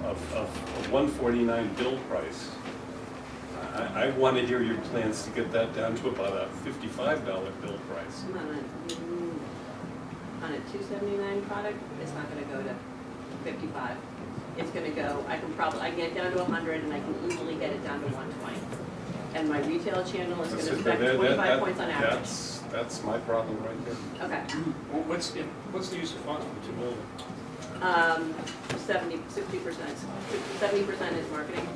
of a 149 bill price, I want to hear your plans to get that down to about a $55 bill price. On a 279 product, it's not going to go to 55. It's going to go, I can get it down to 100 and I can easily get it down to 120. And my retail channel is going to spec 25 points on average. That's my problem right there. Okay. Well, what's the use of funds for 2 million? 60%. 70% is marketing.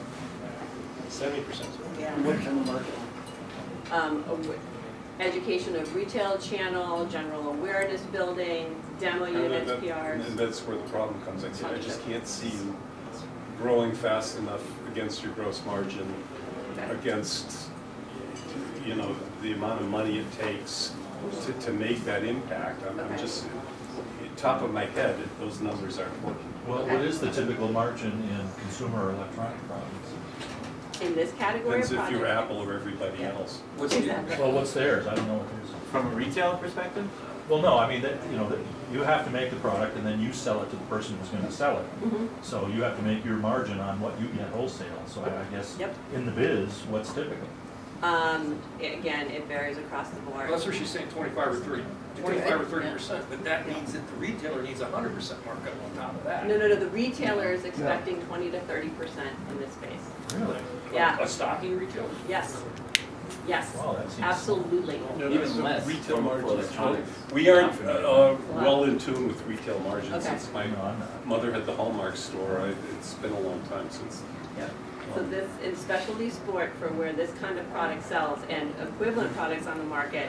70%. Yeah. What kind of marketing? Education of retail channel, general awareness building, demo units, PRs. And that's where the problem comes. I just can't see you growing fast enough against your gross margin, against the amount of money it takes to make that impact. I'm just, top of my head, those numbers aren't working. Well, what is the typical margin in consumer electronic products? In this category of Depends if product. you're Apple or everybody else. Well, what's theirs? I don't know what theirs is. From a retailer perspective? Well, no, I mean, you have to make the product and then you sell it to the person who's going to sell it. So you have to make your margin on what you get wholesale. So I guess in the biz, what's typical? Again, it varies across the board. Well, that's where she's saying 25 or 30, 25 or 30%, but that means that the retailer needs 100% markup on top of that. No, the retailer is expecting 20 to 30% in this space. Really? Yeah. A stocking retailer? Yes. Yes, Wow, that seems absolutely. Even less Retail for margins. electronics. We aren't well in tune with retail margins. Okay. Since my mother had the Hallmark store, it's been a long time since. Yep. So this, in specialty sport, for where this kind of product sells and equivalent products on the market,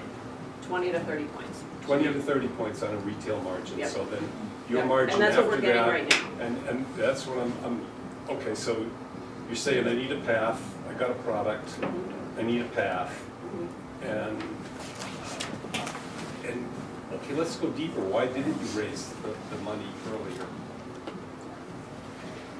20 to 30 points. 20 to 30 points on a retail margin. Yep. So then your Yep. margin And that's after what we're getting that, right now. and that's what I'm okay. So you're saying I need a path. I got a product. I need a path. And okay, let's go deeper. Why didn't you raise the money earlier?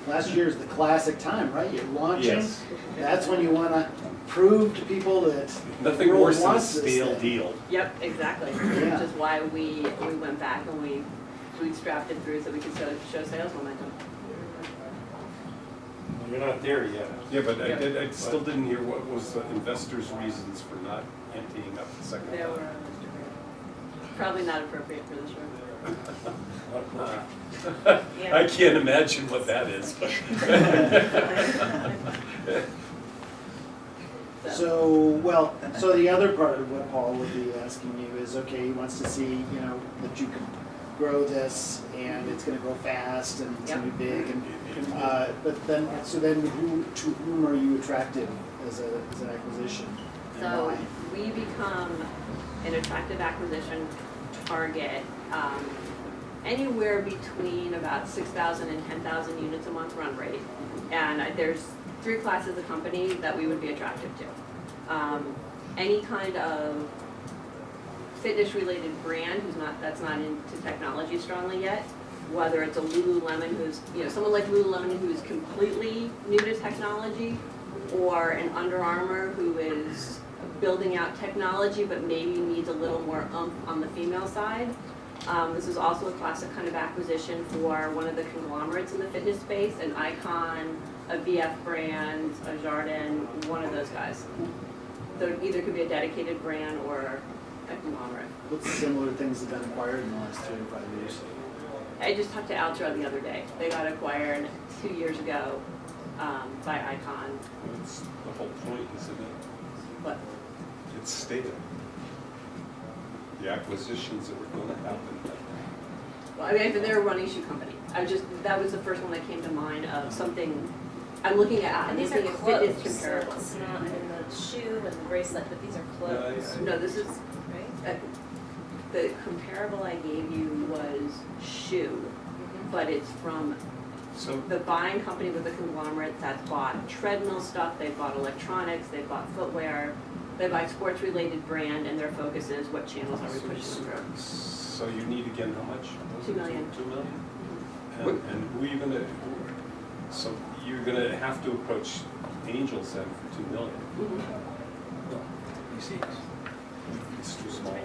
Last year is the classic time, right? You're launching. Yes. That's when you want to prove to people that Nothing the world worse than a wants this stale thing. deal. Yep, exactly. Yeah. Which is why we went back and we bootstrapped it through so we could show sales momentum. You're not there yet. Yeah, but I still didn't hear what was the investors' reasons for not emptying up the second They time. were probably not appropriate for this room. I can't imagine what that is. So the other part of what Paul would be asking you is, okay, he wants to see, that you can grow this and it's going to grow fast and it's going to be big. And but then to whom are you attractive as an acquisition? And So why? we become an attractive acquisition target anywhere between about 6,000 and 10,000 units a month run rate. And there's 3 classes of company that we would be attractive to. Any kind of fitness related brand that's not into technology strongly yet. whether it's a Lululemon who's, someone like Lululemon who's completely new to technology, or an Under Armour who is building out technology but maybe needs a little more oomph on the female side. This is also a classic kind of acquisition for one of the conglomerates in the fitness space, an Icon, a VF brand, a Jardin, one of those guys. So it either could be a dedicated brand or a conglomerate. What similar things have been acquired in the last 3 to 5 years? I just talked to Altra the other day. They got acquired 2 years ago by Icon. That's the whole point, isn't it? What? It's stated. The acquisitions that were going to happen. Well, I mean, they're a running shoe company. That was the first one that came to mind of something. I'm looking at. And these are looking at fitness clothes, so comparables. it's not in the shoe and the bracelet, but these are clothes. No, this is Right? the comparable I gave you was shoe, but it's from the buying company with the conglomerate that's bought treadmill stuff. They bought electronics. They bought footwear. They buy sports-related brand, and their focus is what channels are we pushing through. So you need again how much? 2 million. 2 million? And who are you gonna, so you're gonna have to approach Angels then for 2 million? No, you see, it's too small.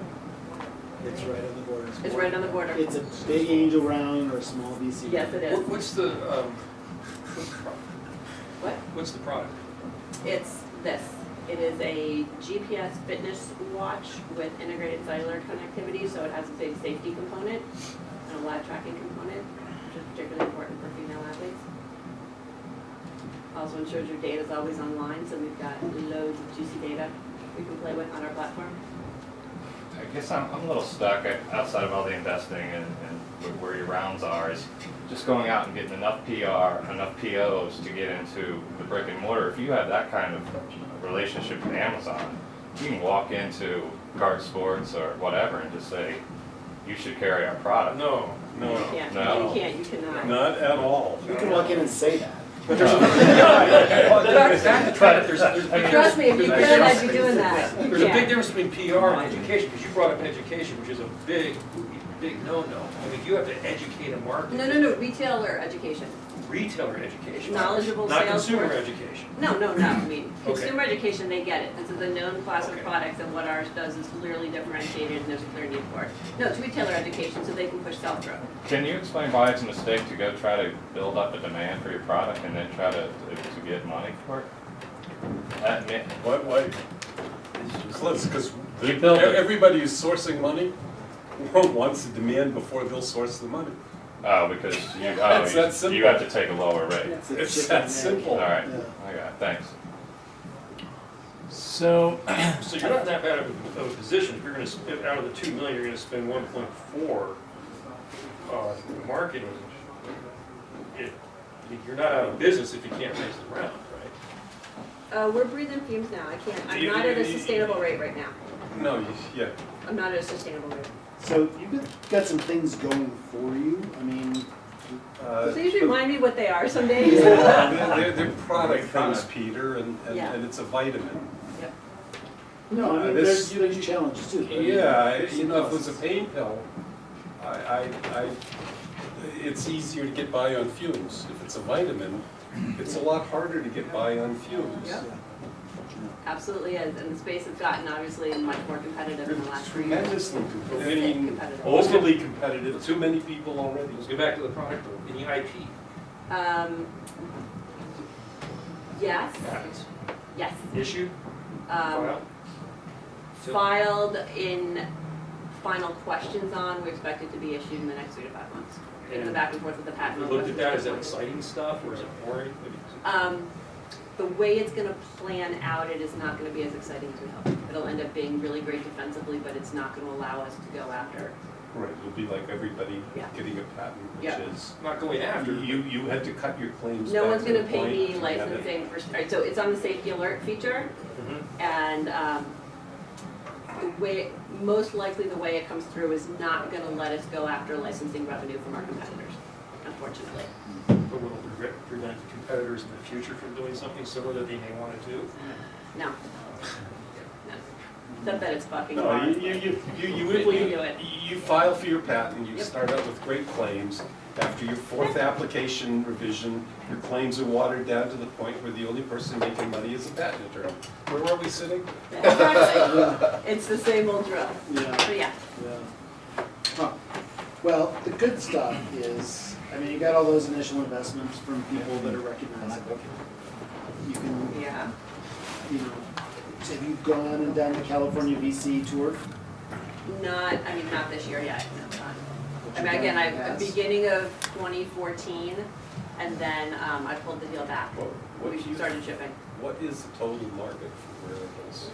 It's right on the border. It's right on the border. It's a big angel round or a small VC. Yes, it is. What's the product? What? What's the product? It's this. It is a GPS fitness watch with integrated cellular connectivity, so it has a big safety component and a lat tracking component, which is particularly important for female athletes. Also ensures your data is always online, so we've got loads of juicy data we can play with on our platform. I guess I'm a little stuck outside of all the investing and where your rounds are, is just going out and getting enough PR, enough POs to get into the brick and mortar. If you have that kind of relationship with Amazon, you can walk into Guard Sports or whatever and just say, you should carry our product. No. You can't, you cannot. Not at all. You can walk in and say that. But there's Trust me, if you could, I'd be doing that. There's a big difference between PR and education, because you brought up education, which is a big no-no. I mean, you have to educate a market. No, retailer education. Retailer education. Knowledgeable Not sales consumer force. education. No, I mean, Okay. consumer education, they get it. This is a known class of products, and what ours does is clearly differentiated, and there's a clear need for it. No, it's retailer education, so they can push sell-through. Can you explain why it's a mistake to go try to build up a demand for your product and then try to get money for it? Why? Because You build it. everybody who's sourcing money wants the demand before they'll source the money. Oh, because It's that simple. you have to take a lower rate. It's that simple. All right, I got it, thanks. So you're not in that bad of a position. If you're going to, out of the 2 million, you're going to spend 1.4 marketing. You're not out of business if you can't raise the round, right? We're breathing fumes now. I'm not at a sustainable rate right now. No, yeah. I'm not at a sustainable rate. So you've got some things going for you. I mean, Please remind me what they are some days. They're product things, Peter, and it's a vitamin. Yep. No, I mean, there's challenges too. Yeah, if it was a pain pill, it's easier to get by on fumes. If it's a vitamin, it's a lot harder to get by on fumes. Yep. Absolutely is, and the space has gotten obviously much more competitive in the last 3 years. Tremendously competitive. Competitive. Overly competitive. Too many people already. Let's get back to the product, any IP. Yes. Patents. Yes. Issue? File? Filed in final questions on, we expect it to be issued in the next 3 to 5 months. In the back and forth with the patent. We looked at that, is that exciting stuff, or is it boring? The way it's going to plan out, it is not going to be as exciting as we hope. It'll end up being really great defensively, but it's not going to allow us to go after. Right, it'll be like everybody getting a patent, which is not going after. You had to cut your claims. No back one's to going the to pay point me you had licensing for. Right, so it's on the safety alert feature, and the way, most likely the way it comes through is not going to let us go after licensing revenue from our competitors, unfortunately. But will it prevent competitors in the future from doing something similar that they may want to do? No. Except that it's fucking No, hard. you file for your patent, you start out with great claims. After your fourth application revision, your claims are watered down to the point where the only person making money is a patent attorney. Where were we sitting? It's the same old drill. Yeah. But yeah. Huh. Well, the good stuff is, I mean, you got all those initial investments from people that are recognizable. You can, Yeah. you know, have you gone and done the California VC tour? Not this year yet, no, not. I mean, again, Yes. beginning of 2014, and then I pulled the deal back. We started shipping. What is the total market for wearables?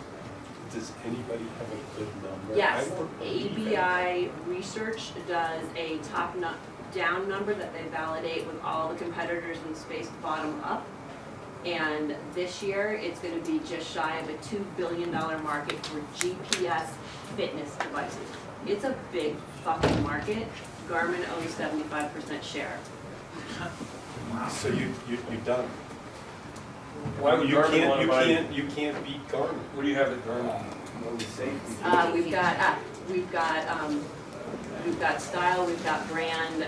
Does anybody have a good number? Yes, I don't believe ABI Research does a top-down number that they validate with all the competitors in the space bottom up. And this year, it's going to be just shy of a $2 billion market for GPS fitness devices. It's a big fucking market. Garmin owns 75% share. So you're done. Why would Garmin wanna buy you? You can't beat Garmin. What do you have at Garmin? We've got style, we've got brand.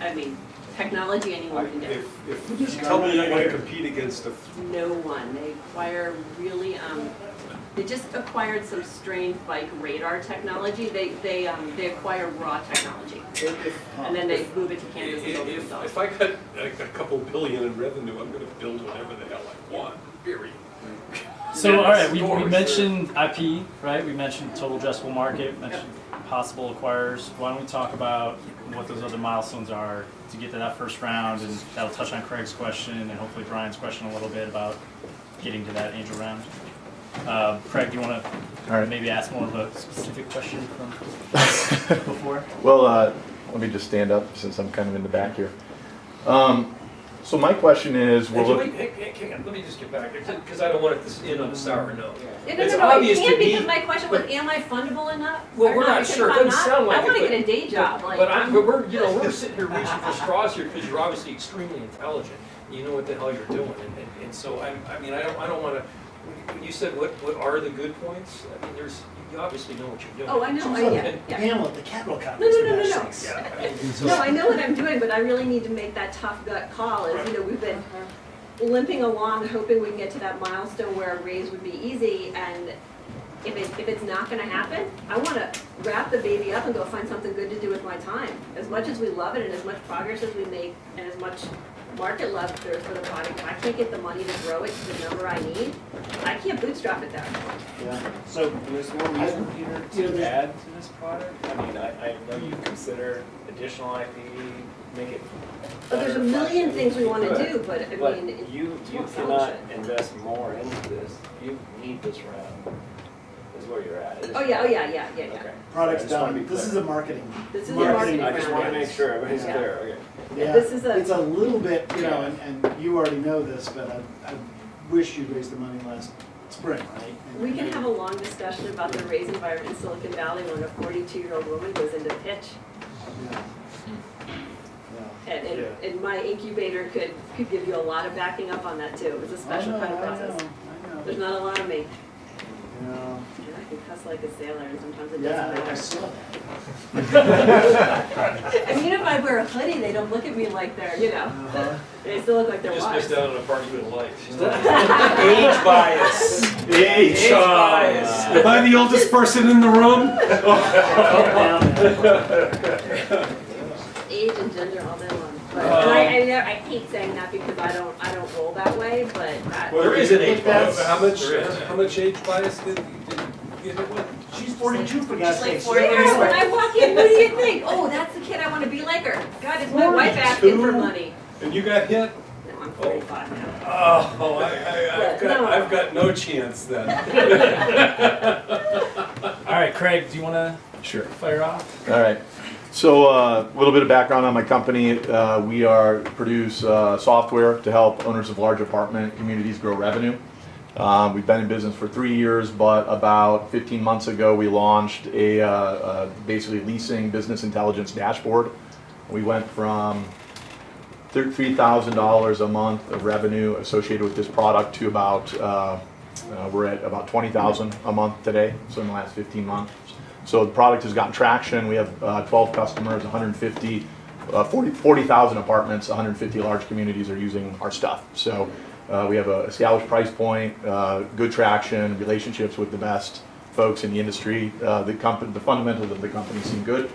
I mean, technology anyone can do. If you tell me you're going to compete against No one. They acquire really. They just acquired some strange like radar technology. They acquire raw technology, and then they move it to Kansas and build it themselves. If I got a couple billion in revenue, I'm going to build whatever the hell I want. Period. So, all right, we mentioned IP, right? We mentioned total addressable market, mentioned possible acquirers. Why don't we talk about what those other milestones are to get to that first round, and that'll touch on Craig's question and hopefully Brian's question a little bit about getting to that angel round. Craig, do you want to maybe ask more of a specific question from before? Well, let me just stand up since I'm kind of in the back here. So my question is, Let me just get back, because I don't want it to end on a sour note. No, It's it obvious to can't me- because my question was, am I fundable enough? Well, or we're not Because sure. if It I'm doesn't not, sound like I want it, to get a day job. Like, But we're sitting here reaching for straws here because you're obviously extremely intelligent. You know what the hell you're doing, and so I don't want to. When you said what are the good points? I mean, you obviously know what you're doing. Oh, I know. Yeah. Hamlet, the capital No, conference. no, no, no, no. Yeah. No, I know what I'm doing, but I really need to make that tough gut call. As you know, we've been limping along, hoping we can get to that milestone where a raise would be easy. And if it's not going to happen, I want to wrap the baby up and go find something good to do with my time. As much as we love it, and as much progress as we make, and as much market love there is for the product, if I can't get the money to grow it to the number I need, I can't bootstrap it there. Yeah. So There's more reason, Peter, to add to this product? I mean, I know you consider additional IP, make it. But there's a million things we want to do, but I mean, you cannot invest more into this. You need this round, is where you're at. Oh yeah. Okay. product's I just wanna done. be This clear. is a marketing. This is a marketing I just want to make sure everybody's Yeah. clear, okay. Yeah, This is it's a little bit, you know, and you already know this, but I wish you'd raised the money last spring, right? And we can have a long discussion about the raise environment in Silicon Valley when a 42-year-old woman goes into pitch. Yeah. And my incubator could give you a lot of backing up on that too. It's a special kind of process. I know. There's not a lot of me. Yeah. And I can cuss like a sailor, and sometimes it Yeah, doesn't I matter. saw that. I mean, if I wear a hoodie, they don't look at me like they're, you know, they still look like they're Just wives. missed out on a party with a light. Age bias. Age bias. Am I the oldest person in the room? Age and gender all day long. But, and I hate saying that because I don't roll that way, but that, Well, there is an age bias. That's- How much age bias did you get hit with? She's 42 for God's sake. When I walk in, what do you think? Oh, that's the kid I want to be like her. God, is my wife asking for money? And you got hit? No, I'm 45 now. Oh, I've got no chance then. All right, Craig, do you want to fire off? All right. So a little bit of background on my company. We produce software to help owners of large apartment communities grow revenue. We've been in business for 3 years, but about 15 months ago we launched a basically leasing business intelligence dashboard. We went from $3,000 a month of revenue associated with this product to about We're at about 20,000 a month today, so in the last 15 months. So the product has gotten traction. We have 12 customers, 150, 40,000 apartments, 150 large communities are using our stuff. So we have an established price point, good traction, relationships with the best folks in the industry. The fundamentals of the company seem good.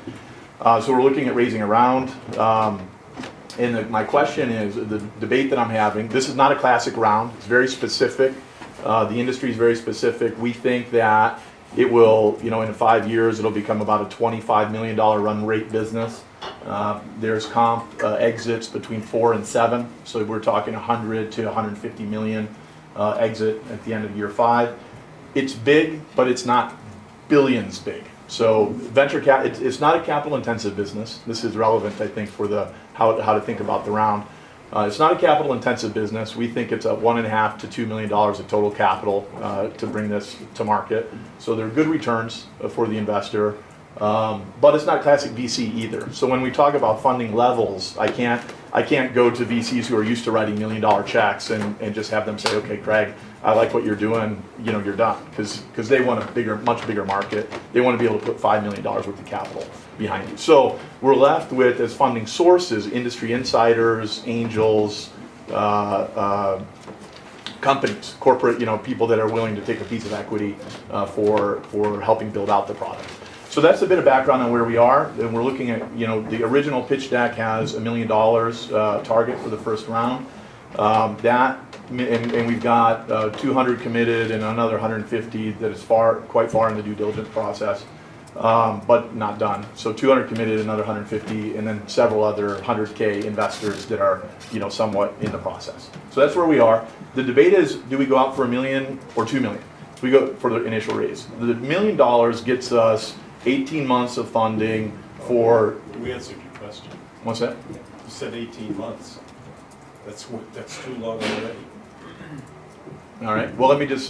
So we're looking at raising a round. My question is, the debate that I'm having, this is not a classic round. It's very specific. The industry is very specific. We think that it will, in 5 years, it'll become about a $25 million run rate business. There's comp exits between 4 and 7, so we're talking 100 to 150 million exit at the end of year 5. It's big, but it's not billions big. So venture cap, it's not a capital intensive business. This is relevant, I think, for how to think about the round. It's not a capital intensive business. We think it's a $1.5 to $2 million of total capital to bring this to market. So they're good returns for the investor, but it's not classic VC either. So when we talk about funding levels, I can't go to VCs who are used to writing $1 million checks and just have them say, okay, Craig, I like what you're doing, you're done. Because they want a much bigger market. They want to be able to put $5 million worth of capital behind you. So we're left with, as funding sources, industry insiders, angels, companies, corporate, people that are willing to take a piece of equity for helping build out the product. So that's a bit of background on where we are, and we're looking at, the original pitch deck has $1 million target for the first round. And we've got 200 committed and another 150 that is quite far in the due diligence process, but not done. So 200 committed, another 150, and then several other 100K investors that are, somewhat in the process. So that's where we are. The debate is, do we go out for $1 million or $2 million? We go for the initial raise. The $1 million gets us 18 months of funding for... We answered your question. What's that? You said 18 months. That's too long already. All right. Well, let me just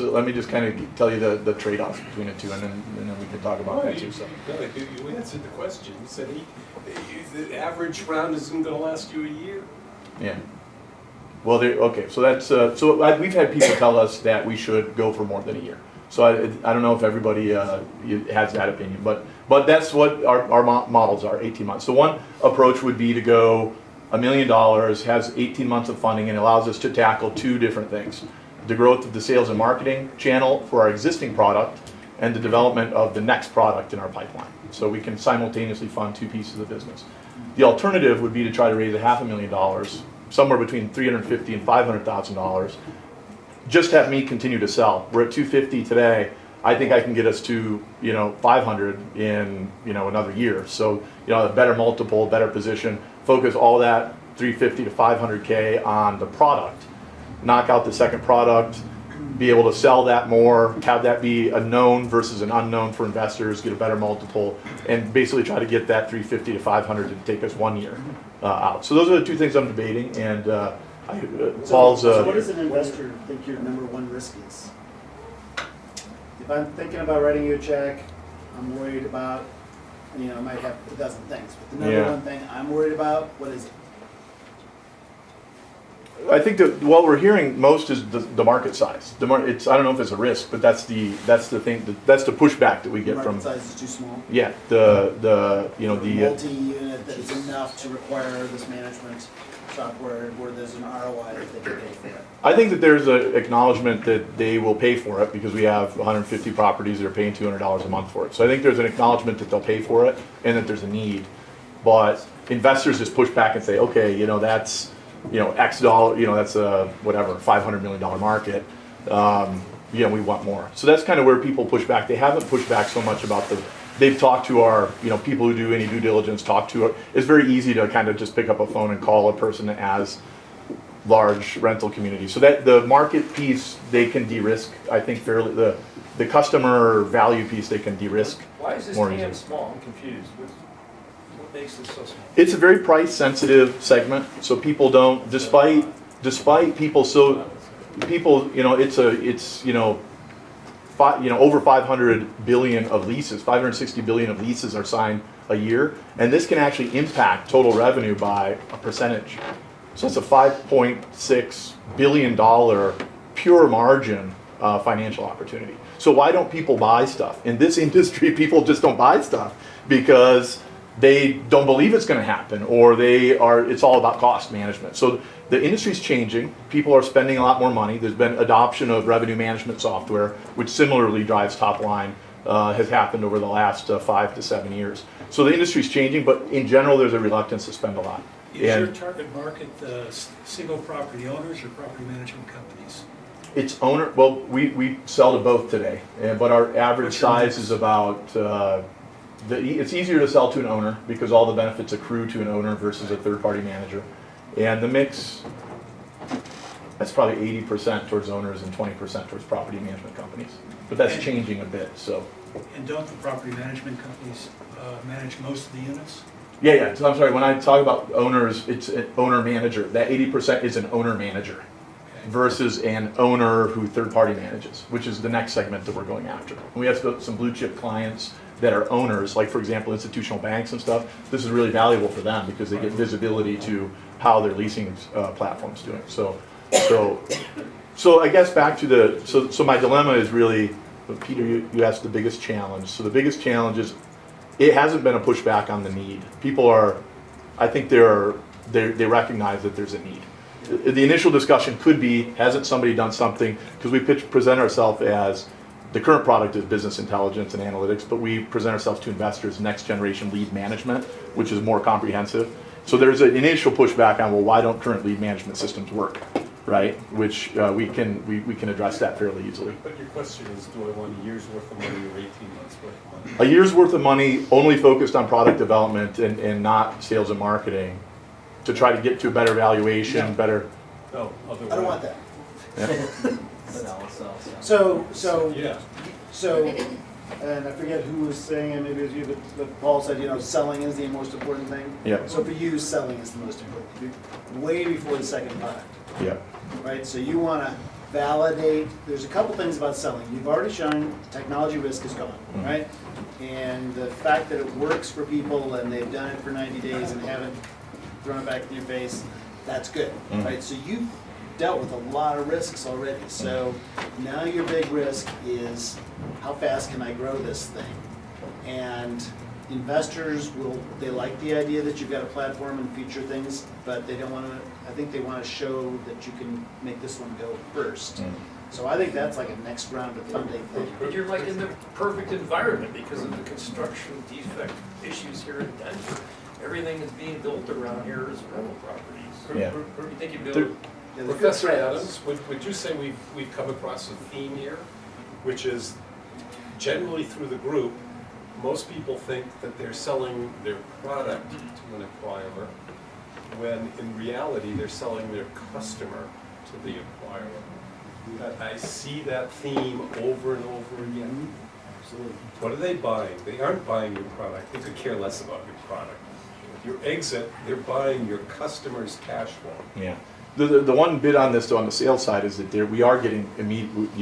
kind of tell you the trade-offs between the two, and then we can talk about that too. So. No, you answered the question. You said the average round isn't going to last you a year. Yeah. Well, okay. So that's we've had people tell us that we should go for more than a year. So I don't know if everybody has that opinion, but that's what our models are, 18 months. So one approach would be to go $1 million, has 18 months of funding, and allows us to tackle two different things: the growth of the sales and marketing channel for our existing product, and the development of the next product in our pipeline. So we can simultaneously fund two pieces of the business. The alternative would be to try to raise $500,000, somewhere between $350,000 and $500,000. Just have me continue to sell. We're at 250 today. I think I can get us to 500 in another year. So a better multiple, better position. Focus all that 350 to 500K on the product. Knock out the second product. Be able to sell that more. Have that be a known versus an unknown for investors. Get a better multiple, and basically try to get that 350 to 500 to take us 1 year out. So those are the two things I'm debating, and. Paul's. So what does an investor think your number one risk is? If I'm thinking about writing you a check, I'm worried about, I might have a dozen things, but the number one thing I'm worried about, what is it? I think that what we're hearing most is the market size. I don't know if it's a risk, but that's the thing. That's the pushback that we get from. The market size is too small. Yeah, the multi-unit that is enough to require this management software where there's an ROI that they can pay for it. I think that there's an acknowledgement that they will pay for it because we have 150 properties that are paying $200 a month for it. So I think there's an acknowledgement that they'll pay for it and that there's a need. But investors just push back and say, okay, that's X dollar, that's a whatever $500 million market. We want more. So that's kind of where people push back. They haven't pushed back so much about they've talked to our, people who do any due diligence, it's very easy to kind of just pick up a phone and call a person that has large rental communities. So that the market piece, they can de-risk, I think, fairly, the customer value piece, they can de-risk. Why is this TAM small? I'm confused. What makes this so small? It's a very price sensitive segment, so people don't, despite people, over 500 billion of leases, 560 billion of leases are signed a year, and this can actually impact total revenue by a percentage. So it's a $5.6 billion pure margin financial opportunity. So why don't people buy stuff? In this industry, people just don't buy stuff because they don't believe it's going to happen, or it's all about cost management. So the industry's changing. People are spending a lot more money. There's been adoption of revenue management software, which similarly drives top line, has happened over the last 5 to 7 years. So the industry's changing, but in general, there's a reluctance to spend a lot. Is your target market single property owners or property management companies? It's owner, well, we sell to both today, but our average size is about, it's easier to sell to an owner because all the benefits accrue to an owner versus a third-party manager. And the mix, that's probably 80% towards owners and 20% towards property management companies. But that's changing a bit, so. And don't the property management companies manage most of the units? Yeah, so I'm sorry, when I talk about owners, it's an owner-manager. That 80% is an owner-manager versus an owner who third-party manages, which is the next segment that we're going after. And we have some blue-chip clients that are owners, like for example, institutional banks and stuff. This is really valuable for them because they get visibility to how their leasing platform's doing. So I guess back to so my dilemma is really, Peter, you asked the biggest challenge. So the biggest challenge is it hasn't been a pushback on the need. People are, I think they recognize that there's a need. The initial discussion could be, hasn't somebody done something, because we present ourselves as, the current product is business intelligence and analytics, but we present ourselves to investors next generation lead management, which is more comprehensive. So there's an initial pushback on, well, why don't current lead management systems work, right? Which we can address that fairly easily. But your question is, do I want a year's worth of money or 18 months worth of money? A year's worth of money only focused on product development and not sales and marketing to try to get to a better valuation, better. No, I don't want that. Yeah. So, and I forget who was saying it, maybe it was you, but Paul said, selling is the most important thing. Yeah. So for you, selling is the most important, way before the second product. Yeah. Right, so you want to validate, there's a couple things about selling. You've already shown technology risk is gone, right? And the fact that it works for people and they've done it for 90 days and haven't thrown it back in your face, that's good, right? So you've dealt with a lot of risks already. So now your big risk is, how fast can I grow this thing? And investors they like the idea that you've got a platform and future things, but they don't want to, I think they want to show that you can make this one go first. So I think that's like a next round of funding thing. But you're like in the perfect environment because of the construction defect issues here in Denver. Everything that's being built around here is rental properties. Yeah. You think you build? Professor Adams, would you say we've come across a theme here, which is generally through the group, most people think that they're selling their product to an acquirer, when in reality they're selling their customer to the acquirer. I see that theme over and over again. Absolutely. What are they buying? They aren't buying your product. They could care less about your product. Your exit, they're buying your customer's cash flow. Yeah. The one bit on this, though, on the sales side, is that we are getting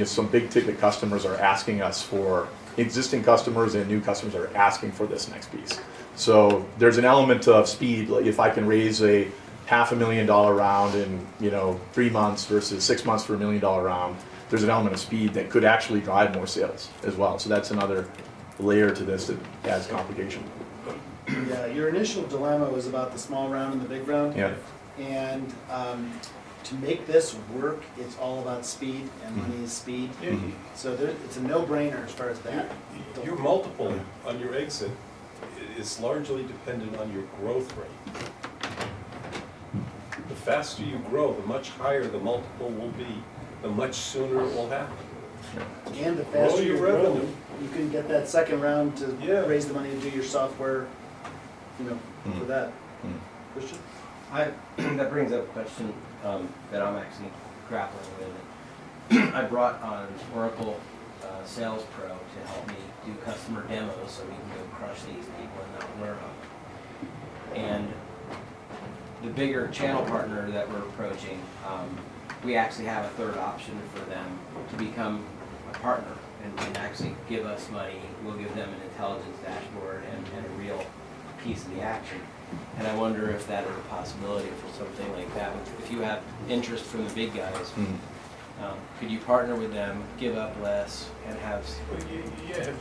some big ticket customers are asking us for, existing customers and new customers are asking for this next piece. So there's an element of speed. Like if I can raise a $500,000 round in 3 months versus 6 months for $1 million round, there's an element of speed that could actually drive more sales as well. So that's another layer to this that adds complication. Yeah, your initial dilemma was about the small round and the big round. Yeah. And to make this work, it's all about speed, and money is speed. So it's a no-brainer as far as that. Your multiple on your exit is largely dependent on your growth rate. The faster you grow, the much higher the multiple will be, the much sooner it will happen. And the faster you grow, grow, you can get that second round to raise the money and do your software, for that. Christian? That brings up a question that I'm actually grappling with. I brought on Oracle Sales Pro to help me do customer demos so we can go crush these people and not learn on them. And the bigger channel partner that we're approaching, we actually have a third option for them to become a partner and actually give us money. We'll give them an intelligence dashboard and a real piece of the action. And I wonder if that is a possibility for something like that. If you have interest from the big guys, Could you partner with them, give up less, and have?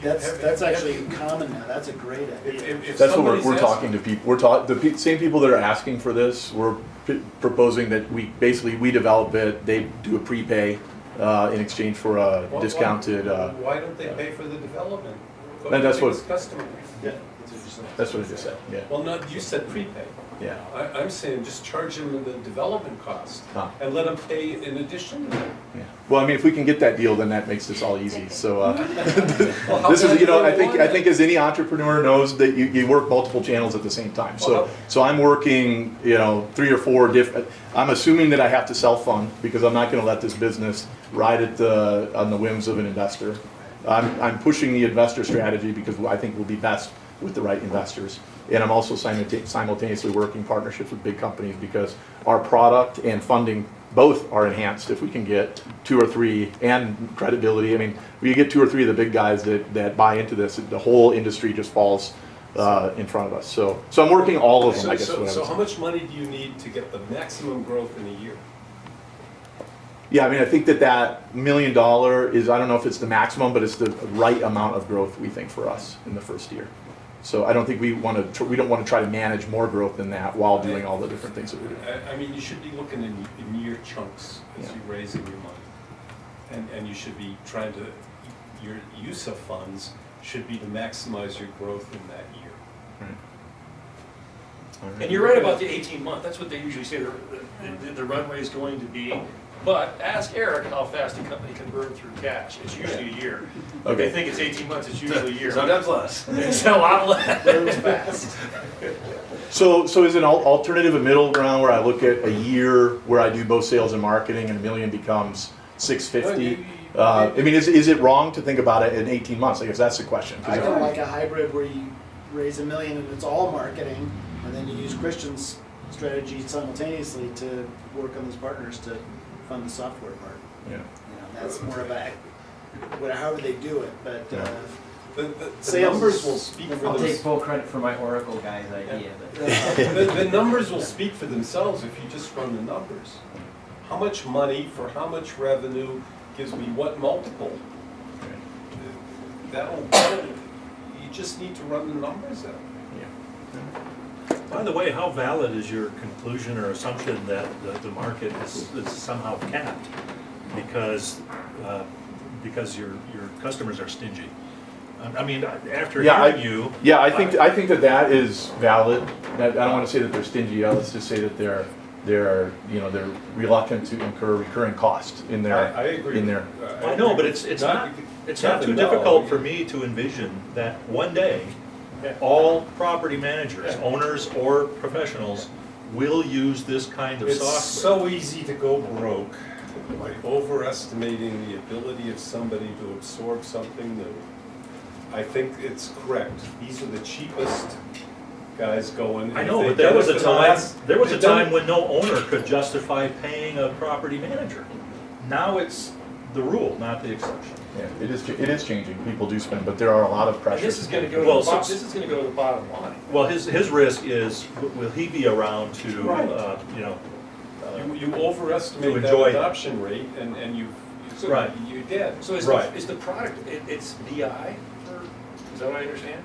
That's actually common now. That's a great idea. That's what we're talking to people. Same people that are asking for this. We're proposing that we develop it. They do a prepay in exchange for a discounted. Why don't they pay for the development? And that's what. Customers. Yeah. That's what I just said. Yeah. Well, no, you said prepay. Yeah. I'm saying just charge them the development cost and let them pay in addition to that. Yeah. Well, I mean, if we can get that deal, then that makes this all easy. So this is, you know, I think as any entrepreneur knows that you work multiple channels at the same time. So I'm working, you know, 3 or 4 different. I'm assuming that I have to self-fund because I'm not going to let this business ride on the whims of an investor. I'm pushing the investor strategy because I think we'll be best with the right investors. And I'm also simultaneously working partnerships with big companies because our product and funding both are enhanced if we can get 2 or 3 and credibility. I mean, we get 2 or 3 of the big guys that buy into this, the whole industry just falls in front of us. So I'm working all of them, I guess. So how much money do you need to get the maximum growth in a year? Yeah, I mean, I think that $1 million is, I don't know if it's the maximum, but it's the right amount of growth we think for us in the first year. So I don't think we don't want to try to manage more growth than that while doing all the different things that we do. I mean, you should be looking in year chunks as you're raising your money. And you should be trying to, your use of funds should be to maximize your growth in that year. Right. And you're right about the 18-month, that's what they usually say the runway is going to be. But ask Eric how fast a company can burn through cash. It's usually a year. If they think it's 18 months, it's usually a year. Sometimes less. It's a lot less. Burns fast. So is an alternative a middle ground where I look at a year where I do both sales and marketing and $1 million becomes $650? I mean, is it wrong to think about it in 18 months? I guess that's the question. I don't like a hybrid where you raise $1 million and it's all marketing, and then you use Christian's strategy simultaneously to work on those partners to fund the software part. Yeah. You know, that's more of a however they do it, but the numbers will speak for I'll themselves. take full credit for my Oracle guy's idea. The numbers will speak for themselves if you just run the numbers. How much money for how much revenue gives me what multiple? You just need to run the numbers out. By the way, how valid is your conclusion or assumption that the market is somehow capped because your customers are stingy? I mean, after hearing you, I think that is valid. I don't want to say that they're stingy. Let's just say that they're reluctant to incur recurring costs in their. I agree. In their. I know, but it's not too difficult for me to envision that one day all property managers, owners or professionals, will use this kind of software. It's so easy to go broke by overestimating the ability of somebody to absorb something new. I think it's correct. These are the cheapest guys going. I know, but there was a time when no owner could justify paying a property manager. Now it's the rule, not the exception. Yeah, it is changing. People do spend, but there are a lot of pressures. This is going to go. This is going to go to the bottom line. Well, his risk is, will he be around to you overestimate that adoption rate, and you're dead. So is the product? It's BI. Is that what I understand?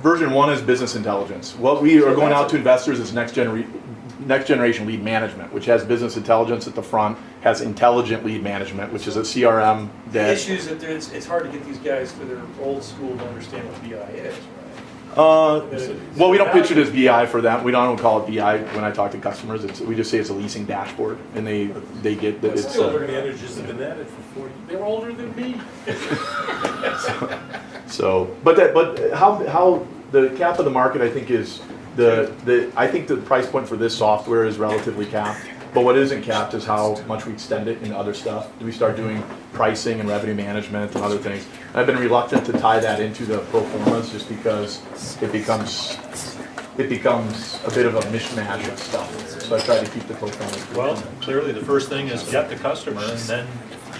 Version 1 is business intelligence. What we are going out to investors is next generation lead management, which has business intelligence at the front, has intelligent lead management, which is a CRM that. The issue is that it's hard to get these guys that are old school to understand what BI is, right? Well, we don't pitch it as BI for them. We don't call it BI when I talk to customers. We just say it's a leasing dashboard, and they get that it's. Still, their managers have been at it for 40. They're older than me. But how the cap of the market, I think, is I think the price point for this software is relatively capped. But what isn't capped is how much we extend it into other stuff. Do we start doing pricing and revenue management and other things? I've been reluctant to tie that into the pro formas just because it becomes a bit of a mishmash of stuff. So I try to keep the pro formas. Well, clearly the first thing is get the customer, and then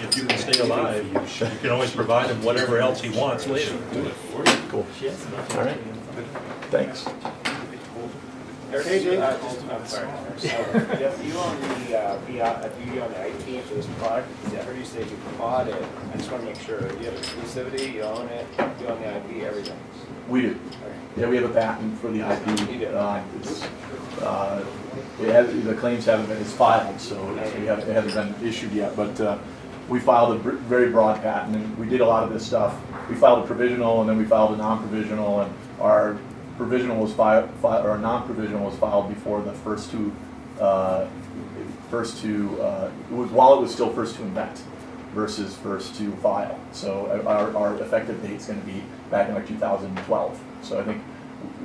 if you can stay alive, you can always provide him whatever else he wants later. Cool. All right. Thanks. Hey, Jake. I'm sorry. If you own do you own the IP for this product? I heard you say you bought it. I just want to make sure. You have exclusivity, you own it, you own the IP, everything. We do. Yeah, we have a patent for the IP. The claims haven't been, it's filed, so it hasn't been issued yet, but we filed a very broad patent, and we did a lot of this stuff. We filed a provisional, and then we filed a non-provisional, and our provisional was filed, or non-provisional was filed before the first two, while it was still first to invent versus first to file. So our effective date's going to be back in like 2012. So I think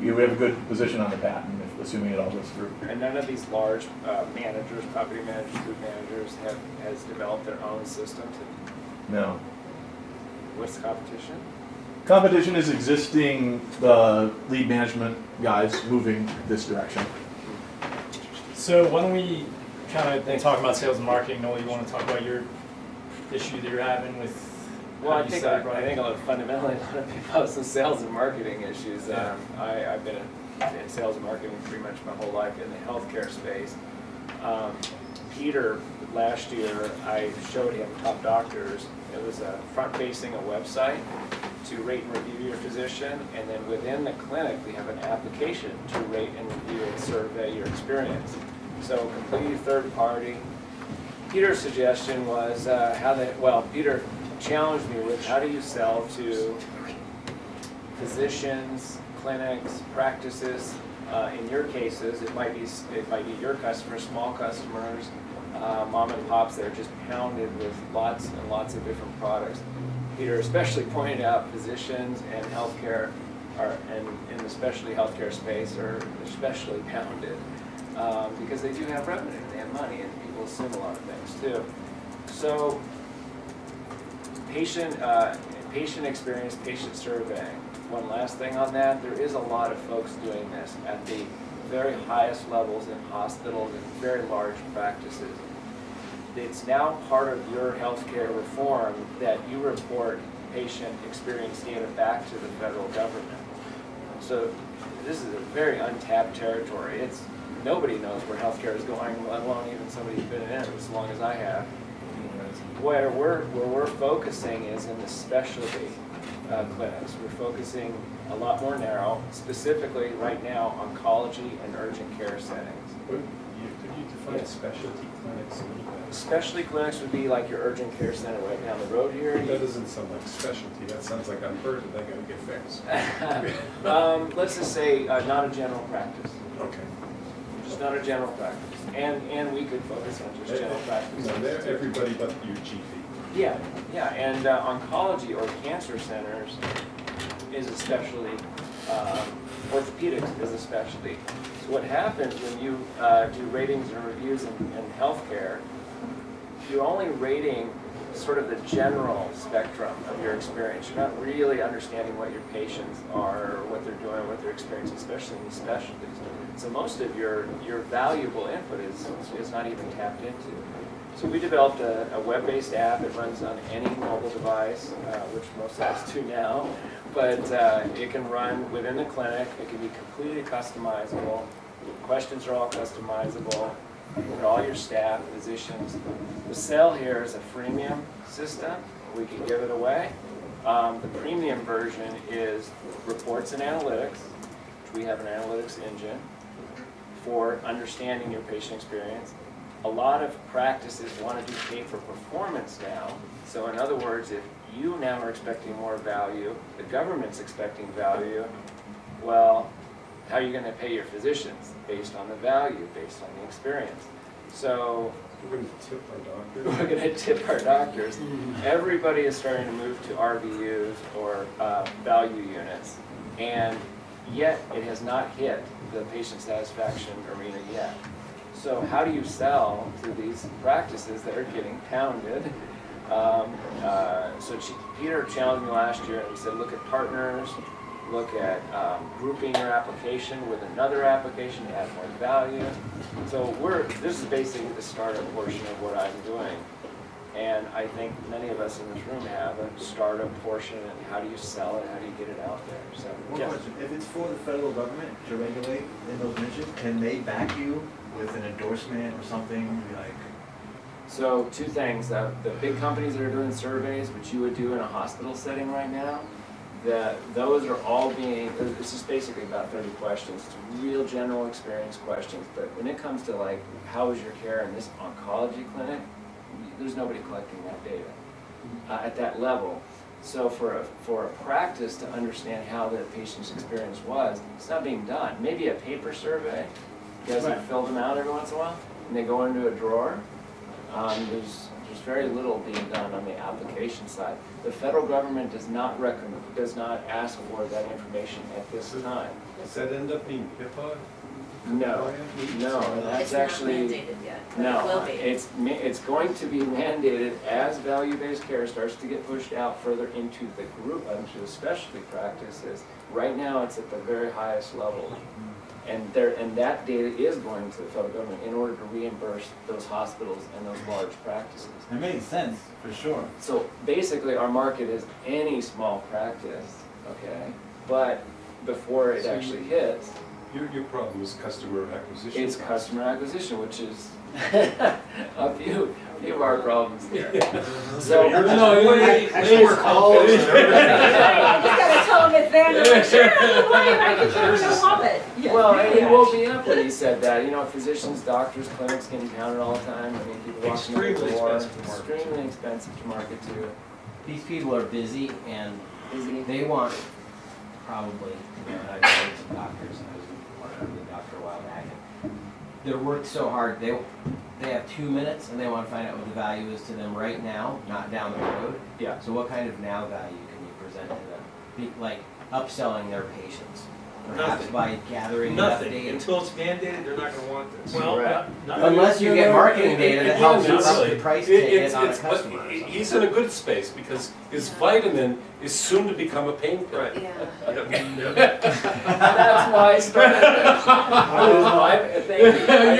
we have a good position on the patent, assuming it all goes through. And none of these large managers, property managers, food managers has developed their own system to. No. What's the competition? Competition is existing lead management guys moving this direction. So why don't we kind of talk about sales and marketing? Noel, you want to talk about your issue that you're having with? Well, I think fundamentally a lot of people have some sales and marketing issues. I've been in sales and marketing pretty much my whole life in the healthcare space. Peter, last year, I showed him Top Doctors. It was front-facing a website to rate and review your physician, and then within the clinic, we have an application to rate and review and survey your experience. So completely third party. Peter's suggestion was Peter challenged me with how do you sell to physicians, clinics, practices. In your cases, it might be your customers, small customers, mom and pops that are just pounded with lots and lots of different products. Peter especially pointed out physicians and healthcare and in the specialty healthcare space are especially pounded because they do have revenue, they have money, and people assume a lot of things too. So patient experience, patient surveying. One last thing on that, there is a lot of folks doing this at the very highest levels in hospitals and very large practices. It's now part of your healthcare reform that you report patient experience data back to the federal government. So this is a very untapped territory. Nobody knows where healthcare is going, let alone even somebody who's been in it as long as I have. Where we're focusing is in the specialty clinics. We're focusing a lot more narrow, specifically right now, oncology and urgent care settings. Could you define specialty clinics? Specialty clinics would be like your urgent care center right down the road here. That doesn't sound like specialty. That sounds like I'm hurt and I gotta get fixed. Let's just say not a general practice. Okay. Just not a general practice. And we could focus on just general practice. No, everybody but your GP. Yeah, and oncology or cancer centers is a specialty. Orthopedics is a specialty. So what happens when you do ratings and reviews in healthcare, you're only rating sort of the general spectrum of your experience. You're not really understanding what your patients are, or what they're doing, what they're experiencing, especially in these specialties. So most of your valuable input is not even tapped into. So we developed a web-based app. It runs on any mobile device, which most apps do now, but it can run within the clinic. It can be completely customizable. Questions are all customizable for all your staff, physicians. The sell here is a freemium system. We can give it away. The premium version is reports and analytics, which we have an analytics engine for understanding your patient experience. A lot of practices want to do pay for performance now. So in other words, if you now are expecting more value, the government's expecting value, well, how are you going to pay your physicians? Based on the value, based on the experience. So we're going to tip our doctors. We're going to tip our doctors. Everybody is starting to move to RVUs or value units, and yet it has not hit the patient satisfaction arena yet. So how do you sell to these practices that are getting pounded? Peter challenged me last year and he said, look at partners, look at grouping your application with another application to add more value. So this is basically the startup portion of what I'm doing. And I think many of us in this room have a startup portion, and how do you sell it, how do you get it out there? So, One yes. question, if it's for the federal government to regulate in those niches, can they back you with an endorsement or something, like? So two things, the big companies that are doing surveys, which you would do in a hospital setting right now, those are all being, this is basically about 30 questions. It's real general experience questions, but when it comes to like, how is your care in this oncology clinic, there's nobody collecting that data at that level. So for a practice to understand how the patient's experience was, it's not being done. Maybe a paper survey, you guys have filled them out every once in a while, and they go into a drawer. There's very little being done on the application side. The federal government does not ask for that information at this time. Does that end up being HIPAA? No, that's It's not mandated yet, but it will be. It's going to be mandated as value-based care starts to get pushed out further into the group, into the specialty practices. Right now, it's at the very highest level. And that data is going to the federal government in order to reimburse those hospitals and those large practices. It makes sense, for sure. So basically, our market is any small practice, okay? But before it actually hits, Your problem is customer acquisition. it's customer acquisition, which is a few of our problems here. So, I just gotta tell him it's there, and they're like, sure, I can turn no hobbit. well, and he woke me up when he said that. You know, physicians, doctors, clinics getting counted all the time. I mean, people walking in the door. Extremely expensive to market to. These people are busy and they want probably, you know, I've known some doctors, and I was working with a doctor a while back, and they're worked so hard, they have 2 minutes and they want to find out what the value is to them right now, not down the road. Yeah. So what kind of now value can you present to them? Like upselling their patients, perhaps Nothing. by gathering enough Nothing, data. until it's mandated, they're not gonna want this. Well, Unless you get marketing data that helps you up the price ticket on a but customer. he's in a good space because his vitamin is soon to become a pain pill. Right. That's why I started this. Thank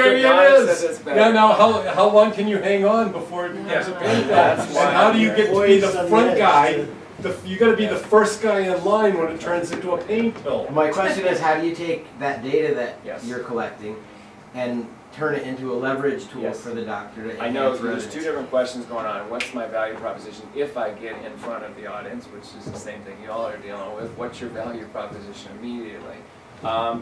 you. It is. Yeah, now how long can you hang on before it becomes a pain pill? That's And why how do you get to be the Poison front edge. guy? You gotta be the first guy in line when it turns into a pain pill. My question is, how do you take that data that Yes. you're collecting and turn it into a leverage tool Yes. for the doctor to I know enhance there's revenue? two different questions going on. What's my value proposition if I get in front of the audience, which is the same thing you all are dealing with. What's your value proposition immediately?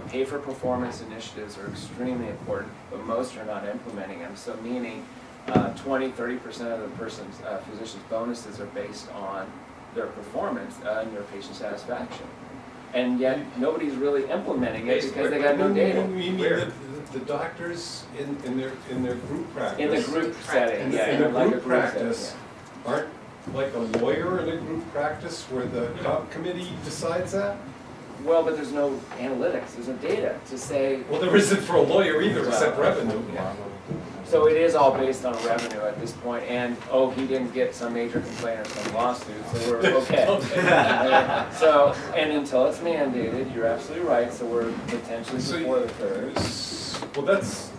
Pay for performance initiatives are extremely important, but most are not implementing them. So meaning 20-30% of the person's physician's bonuses are based on their performance and their patient satisfaction. And yet nobody's really implementing it because they got no data. You mean the doctors in their group practice? In the group setting, In yeah. the like a group group setting, practice, aren't like a lawyer in a group practice where the comp committee decides that? Well, but there's no analytics, there's no data to say. Well, there isn't for a lawyer either, except revenue. Yeah. So it is all based on revenue at this point, and, oh, he didn't get some major complaint or some lawsuit, so we're okay. So, and until it's mandated, you're absolutely right, so we're potentially before the curve. Well, that's,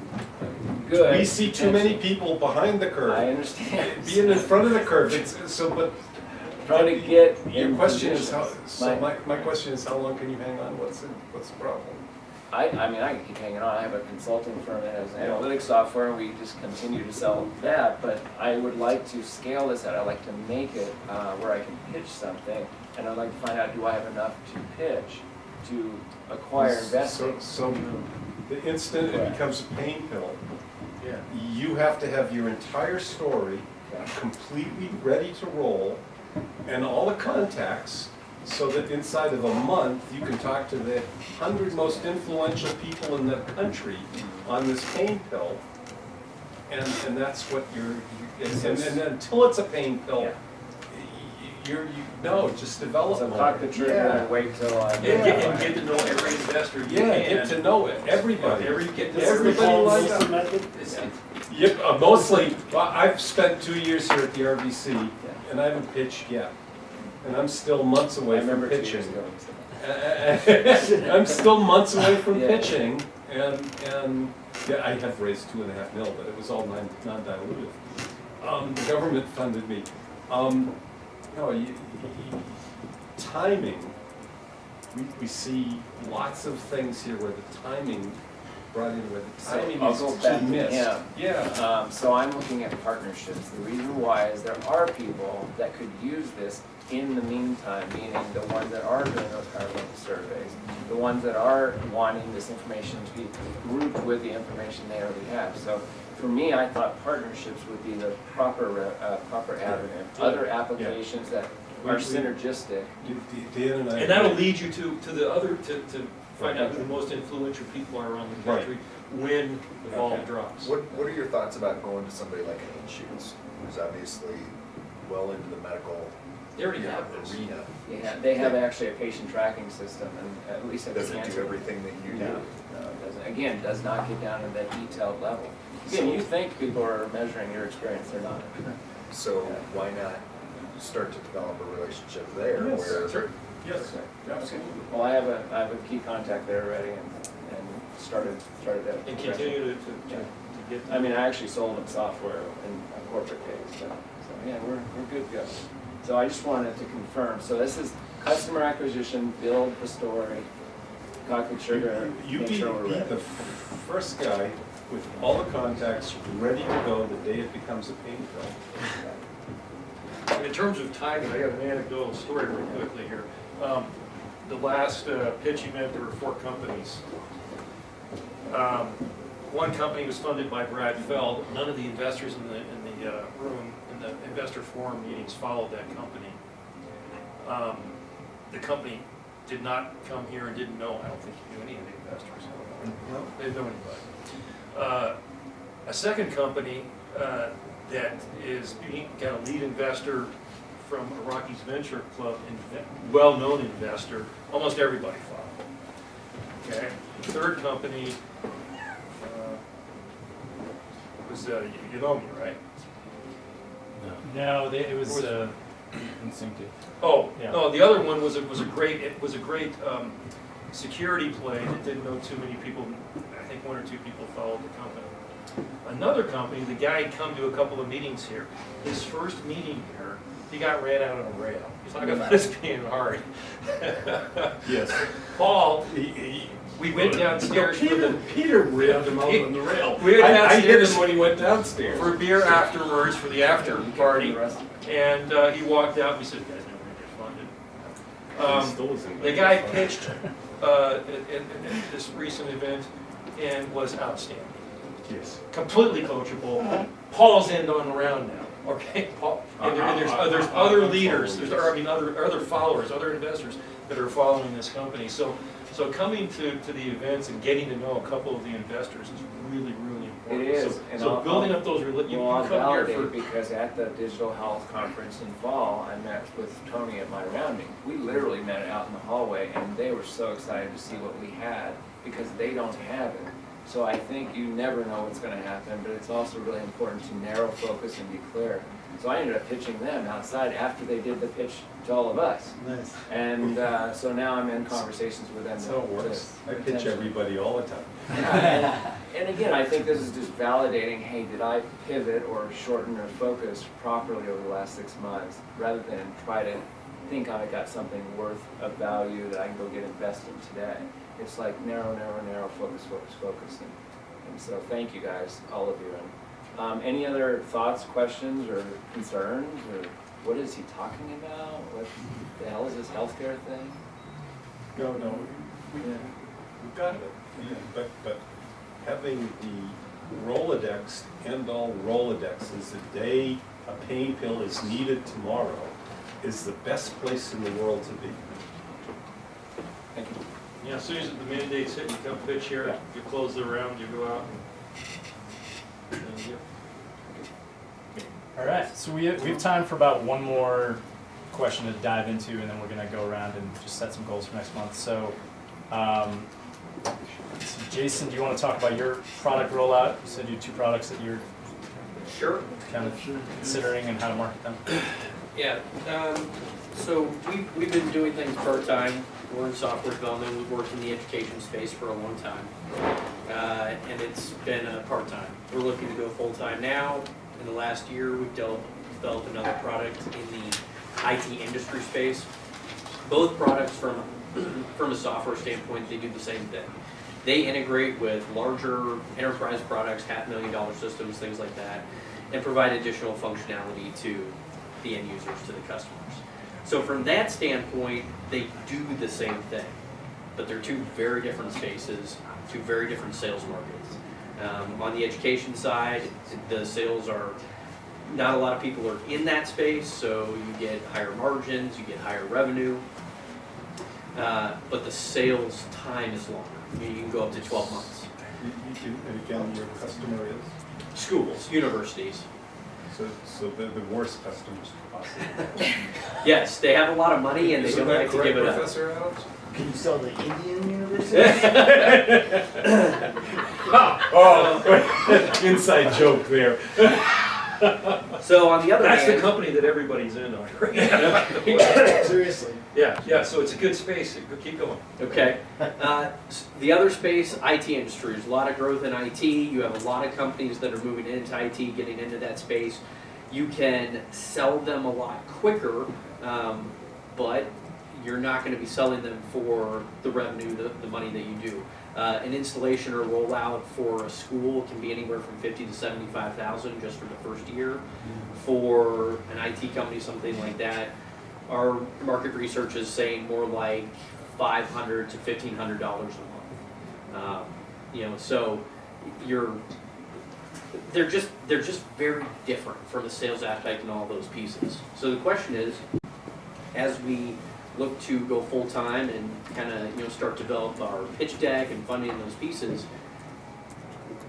Good. we see too many people behind the curve. I understand. Being in front of the curve, but. Trying to get Your in question is positions. my question is how long can you hang on? What's the problem? I mean, I can keep hanging on. I have a consulting firm that has analytics software, and we just continue to sell that. But I would like to scale this out. I'd like to make it where I can pitch something, and I'd like to find out, do I have enough to pitch to acquire investing? So the instant it becomes a pain pill, you have to have your entire story completely ready to roll and all the contacts, so that inside of a month you can talk to the 100 most influential people in the country on this pain pill, and that's what and until it's a pain pill, just develop So more. cock the trigger and wait till I get to know every investor you can. Get to know it, everybody. Everybody likes likes it. method. Yep, mostly, I've spent 2 years here at the RVC, and I haven't pitched yet. And I'm still months away from pitching. I'm still months away from pitching, and I have raised $2.5 million, but it was all non-dilutive. The government funded me. No, timing, we see lots of things here where the timing brought in where the timing I'll is go back too to missed. him. Yeah. So I'm looking at partnerships. The reason why is there are people that could use this in the meantime, meaning the ones that are doing those higher level surveys, the ones that are wanting this information to be grouped with the information they already have. So for me, I thought partnerships would be the proper avenue. Other applications that are synergistic. Dan and I. And that'll lead you to the other, to find out who the most influential people are around the country when the ball drops. What are your thoughts about going to somebody like an Inshoots, who's obviously well into the medical They already have this. arena? Yeah, they have actually a patient tracking system, and at least at the Does it cancer. do everything that you do? No, it doesn't. Again, does not get down to that detailed level. Again, you think people are measuring your experience, they're not. So why not start to develop a relationship there Yes, where? sure. Yes, absolutely. Well, I have a key contact there already, and started that. And continue to get. I mean, I actually sold them software in a corporate case, so yeah, we're good to go. So I just wanted to confirm. So this is customer acquisition, build the story, chocolate sugar, You make be sure we're ready. the first guy with all the contacts ready to go the day it becomes a pain pill. In terms of timing, I got an anecdotal story really quickly here. The last pitch event, there were 4 companies. One company was funded by Brad Feld. None of the investors in the room, in the investor forum meetings followed that company. The company did not come here and didn't know, I don't think he knew any of the investors. No, they didn't know anybody. A second company that is got a lead investor from a Rockies Venture Club, well-known investor, almost everybody followed. Okay, the third company was you know me, right? No, it was instinctive. Oh, Yeah. no, the other one was a great security play that didn't know too many people. I think 1 or 2 people followed the company. Another company, the guy had come to a couple of meetings here. His first meeting here, he got ran out on a rail. He's talking about this being hard. Yes. Paul, we went downstairs Peter railed him out on the rail. We went I hit downstairs him when he went downstairs. for beer afterwards, for the after party. And he walked out and we said, you guys never gonna get funded. The guy pitched in this recent event and was outstanding. Yes. Completely coachable. Paul's end on around now, okay? Paul, and there's other leaders, other followers, other investors that are following this company. So coming to the events and getting to know a couple of the investors is really, really important. It is. So building up those relationships. I'll validate because at the Digital Health Conference in fall, I met with Tony at my rounding. We literally met out in the hallway, and they were so excited to see what we had because they don't have it. So I think you never know what's going to happen, but it's also really important to narrow focus and be clear. So I ended up pitching them outside after they did the pitch to all of us. Nice. And so now I'm in conversations with them. That's how it works. I pitch everybody all the time. And again, I think this is just validating, hey, did I pivot or shorten or focus properly over the last 6 months, rather than try to think I got something worth of value that I can go get invested today. It's like narrow, focus. And so thank you guys, all of you. And any other thoughts, questions, or concerns, or what is he talking about? What the hell is this healthcare thing? No, we've got it. Yeah, but having the Rolodex end all Rolodexes the day a pain pill is needed tomorrow is the best place in the world to be. Thank you. Yeah, as soon as the mandate's hit, you come pitch here, you close the round, you go out. All right, so we have time for about one more question to dive into, and then we're going to go around and just set some goals for next month. So, Jason, do you want to talk about your product rollout? You said you had 2 products that you're kind of considering and how to market them. Yeah, so we've been doing things part-time. We're in software development. We've worked in the education space for a long time, and it's been part-time. We're looking to go full-time now. in the last year, we've developed another product in the IT industry space. Both products from a software standpoint, they do the same thing. They integrate with larger enterprise products, $500,000 systems, things like that, and provide additional functionality to the end users, to the customers. So from that standpoint, they do the same thing, but they're two very different spaces, two very different sales markets. On the education side, the sales are, not a lot of people are in that space, so you get higher margins, you get higher revenue, but the sales time is longer. You can go up to 12 months. And again, your customer is? Schools, universities. So they're the worst customers possible. Yes, they have a lot of money and they Isn't don't that like to give it correct, up. Professor Adams? Can you sell the Indian university? Oh, inside joke there. So on the other That's hand, the company that everybody's in on right now. Seriously. Yeah, so it's a good space, keep going. okay. The other space, IT industry. There's a lot of growth in IT. You have a lot of companies that are moving into IT, getting into that space. You can sell them a lot quicker, but you're not going to be selling them for the revenue, the money that you do. An installation or rollout for a school can be anywhere from $50,000 to $75,000 just for the first year. For an IT company, something like that, our market research is saying more like $500 to $1,500 a month. So they're just very different from a sales aspect and all those pieces. So the question is, as we look to go full time and kind of start to develop our pitch deck and funding those pieces,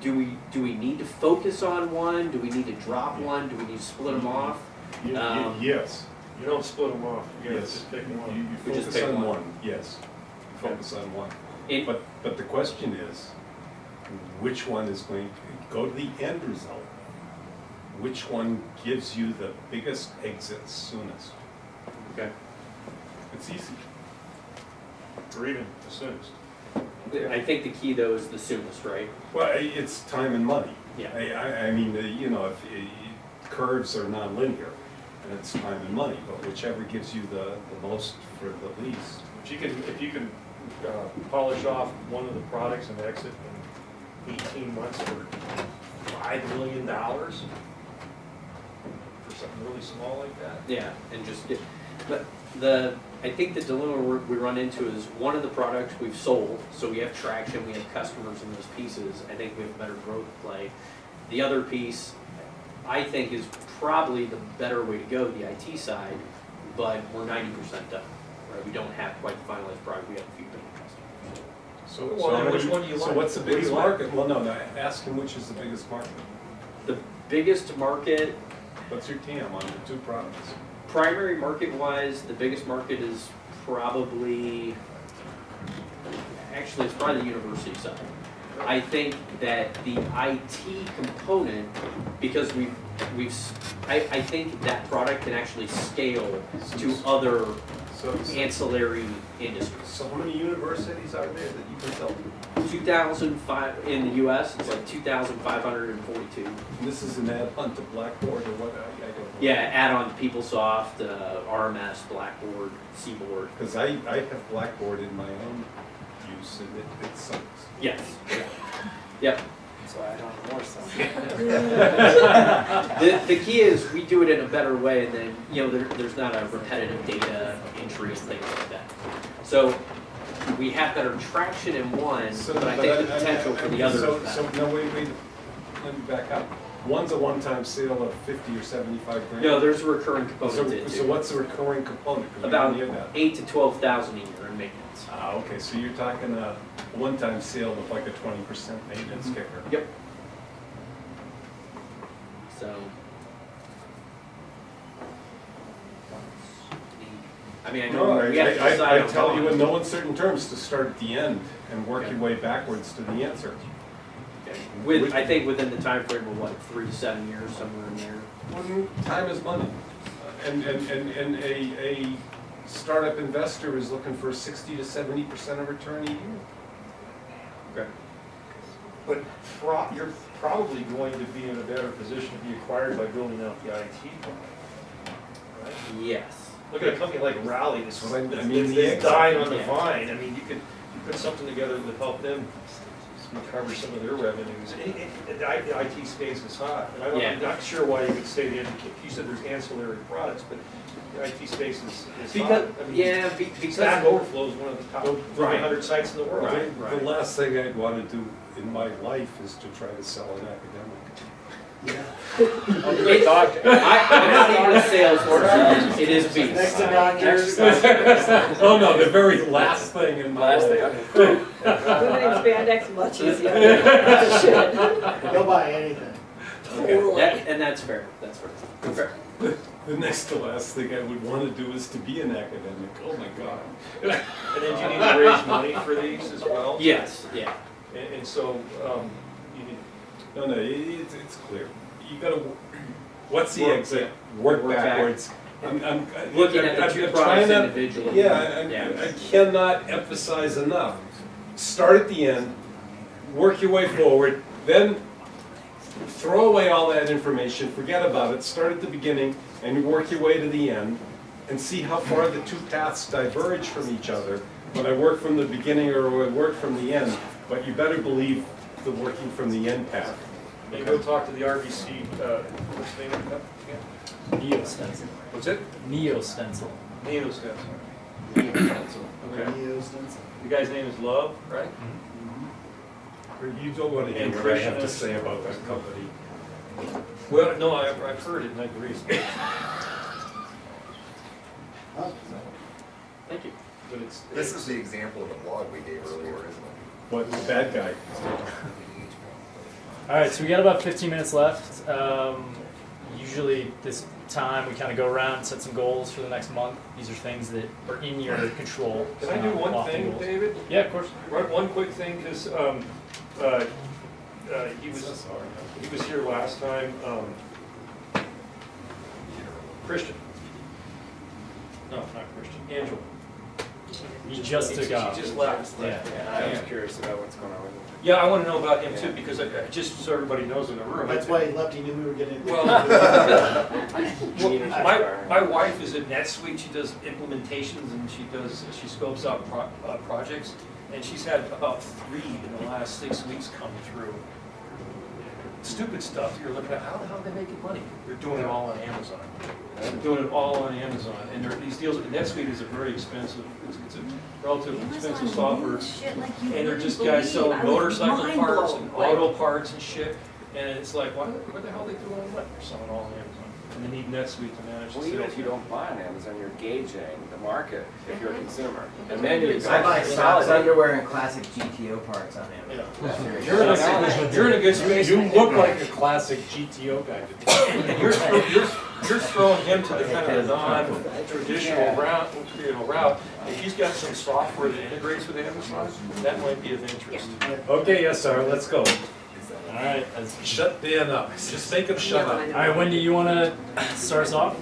do we need to focus on one? Do we need to drop one? Do we need to split them off? Yes. You don't split them off, you gotta Yes. just pick one. You We just focus pick on one. one, yes. You focus on one. It- But the question is, which one is going to go to the end result? Which one gives you the biggest exit soonest? Okay. It's easy. Or even the soonest. I think the key though is the soonest, right? Well, it's time and money. Yeah. I mean, curves are non-linear, and it's time and money, but whichever gives you the most for the least. If you can polish off one of the products and exit in 18 months for $5 million, for something really small like that. Yeah, and just get, but I think the dilemma we run into is one of the products we've sold, so we have traction, we have customers in those pieces, I think we have better growth play. The other piece, I think, is probably the better way to go, the IT side, but we're 90% done, right? We don't have quite the finalized product, we have a few big customers. Well, then which one do you So like? what's the What do you biggest like? market? Well, no, ask him which is the biggest market. The biggest market, What's your TAM on the two products? primary market-wise, the biggest market is probably, actually, it's probably the university side. I think that the IT component, because I think that product can actually scale to other ancillary industries. So how many universities are there that you can tell? 2005 in the U.S. It's like 2,542. And this is an add-on to Blackboard or what? I don't know. Yeah, add on to PeopleSoft, RMS, Blackboard, Seaboard. Because I have Blackboard in my own use and it sucks. Yes. Yep. So I don't have more stuff. The key is we do it in a better way, and then there's not a repetitive data entry and things like that. So we have better traction in one, but I think the potential for the other is better. So no, wait, let me back up. One's a one-time sale of 50 or 75 grand. No, there's a recurring component to it So too. what's the recurring component? 'Cause we About don't hear that. 8,000 to 12,000 a year in maintenance. Okay, so you're talking a one-time sale with like a 20% maintenance kicker. Yep. So. I mean, I know No, we have to decide I on tell you one. in no uncertain terms to start at the end and work your way backwards to the answer. I think within the time frame of what, 3 to 7 years, somewhere in there. Time is money. And a startup investor is looking for 60 to 70% of return a year. Okay. But your probably going to be in a better position to be acquired by building out the IT part. Right? Yes. Look at a company like Raleigh that's, Well, I that's, mean, that's the dying on the yeah. vine. I mean, you put something together that would help them recover some of their revenues. The IT space is hot, and I'm not sure why you would say the you said there's ancillary products, but the IT space is hot. I mean, because Stack Overflow is one of the top Right. 100 sites in the world. The last thing I'd want to do in my life is to try to sell an academic. Good doctor. I'm not even a salesperson. It is beast. Next to doctors. Oh, no, the very last thing in my Last life. thing, Eliminating spandex much easier. They'll buy anything. And that's fair. That's fair. The next to last thing I would want to do is to be an academic. Oh, my God. And then you need to raise money for these as well. Yes. Yeah. And so, you need. No, it's clear. You gotta, what's the Work- exit? Work back. backwards. I'm Looking at the two products trying individually. I cannot emphasize enough. Start at the end, work your way forward, then throw away all that information, forget about it, start at the beginning and work your way to the end and see how far the two paths diverge from each other. When I work from the beginning or when I work from the end, but you better believe the working from the end path. And go talk to the RVC, what's the name of the company again? Neo Stencil. What's it? Neo Stencil. Neo Stencil. Okay. Neo Stencil. The guy's name is Love, right? You don't want to hear And what I have to Krishna. say about that company. Well, no, I've heard it and I agree. Thank you. But it's. This is the example of the blog we gave earlier, isn't it? What, the bad guy? All right, so we got about 15 minutes left. Usually this time we kind of go around and set some goals for the next month. These are things that are in your control. Can I do one lofty thing, goals. David? Yeah, of course. One quick thing, because he was here last time. Christian. No, not Christian. Angela. He just took off. He just left. Yeah. I was curious about what's going on with him. Yeah, I want to know about him too, because just so everybody knows in the room. That's why he left, he knew we were getting. Well, my wife is at NetSuite. She does implementations and she scopes out projects, and she's had about 3 in the last 6 weeks come through. Stupid stuff. You're looking at how the hell are they making money? They're doing it all on Amazon. They're doing it all on Amazon, and these deals. NetSuite is a very expensive. It's a relatively expensive software, and they're just guys selling motorcycle parts and auto parts and shit. And it's like, what the hell are they doing on what? They're selling all on Amazon. And they need NetSuite to manage the Well, even sales. if you don't buy on Amazon, you're gauging the market if you're a consumer. And then you I buy can socks, validate. underwear, and classic GTO parts on Amazon. Yeah. You're in a good space. You look like a classic GTO guy. And you're throwing him to the kind of non-traditional route. If he's got some software that integrates with Amazon, that might be of interest. Okay, yes, sir, let's go. All right. Shut Dan up. Just make him shut up. All right, Wendy, you want to start us off?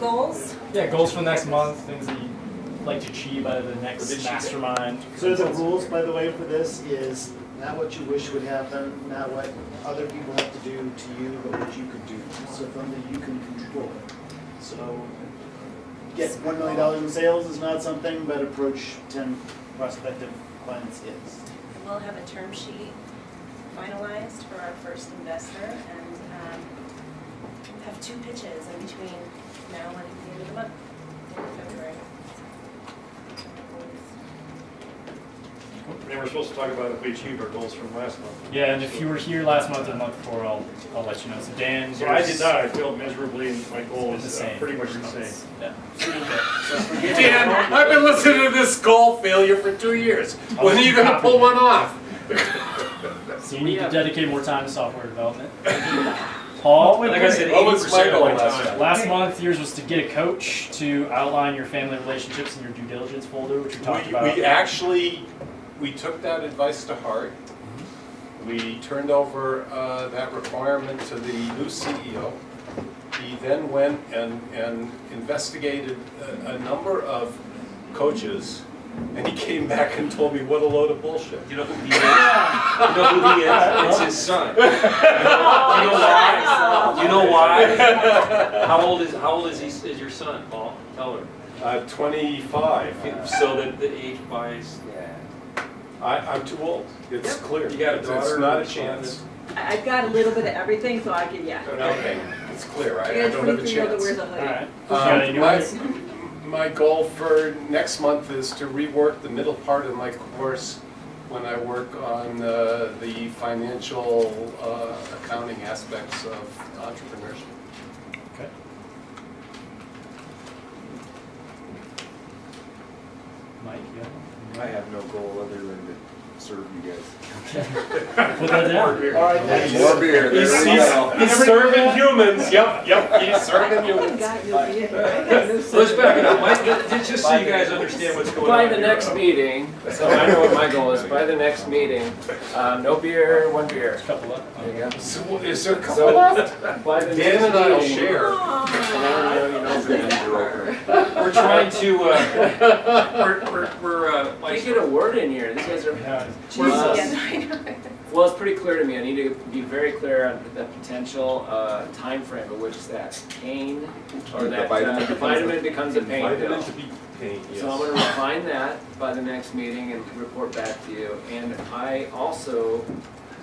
Goals? Yeah, goals for the next month, things that you'd like to achieve out of the next mastermind. So the rules, by the way, for this is not what you wish would happen, not what other people have to do to you, but what you could do. So something you can control. So get $1 million in sales is not something, but approach 10 prospective clients is. We'll have a term sheet finalized for our first investor and have 2 pitches in between now and the end of the month, end of February. And we're supposed to talk about if we achieved our goals from last month. Yeah, and if you were here last month or the month before, I'll let you know. So Dan, So I did not. I failed miserably, and my goal It's is the same. pretty much the same. Yeah. Dan, I've been listening to this goal failure for 2 years. When are you gonna pull one off? So you need to dedicate more time to software development. Paul, Like I said, Oh, it's 80% of my my goal. time. last month yours was to get a coach to outline your family relationships in your due diligence folder, which we talked about. We took that advice to heart. We turned over that requirement to the new CEO. He then went and investigated a number of coaches And he came back and told me, what a load of bullshit. You know who he is? You know who he is? It's his son. You know why? You know why? How old is your son, Paul? Tell her. 25. So that the age bias. I'm too old. It's clear. You got a daughter. It's not a chance. I've got a little bit of everything, so I can, yeah. Okay, it's clear. I I got don't have a 23-year-old that chance. wears a hoodie. My goal for next month is to rework the middle part of my course when I work on the financial accounting aspects of entrepreneurship. Okay. Mike, yeah? I have no goal other than to serve you guys. Put that down. All right, thank you. More beer. He's serving humans. Yep, he's serving humans. Let's back it up, Mike, just so you guys understand what's going on. By the here. next meeting, so I know what my goal is, by the next meeting, no beer, one beer. Couple up. There you go. So, is there a couple So, left? by the Dan next and I will meeting, share. and I don't know, you know, We're trying to, Can't get a word in here, these guys are. Well, it's pretty clear to me, I need to be very clear on the potential time frame at which that pain, or that vitamin becomes a pain pill. Vitamin to be pain, yes. So I'm gonna refine that by the next meeting and report back to you. And I also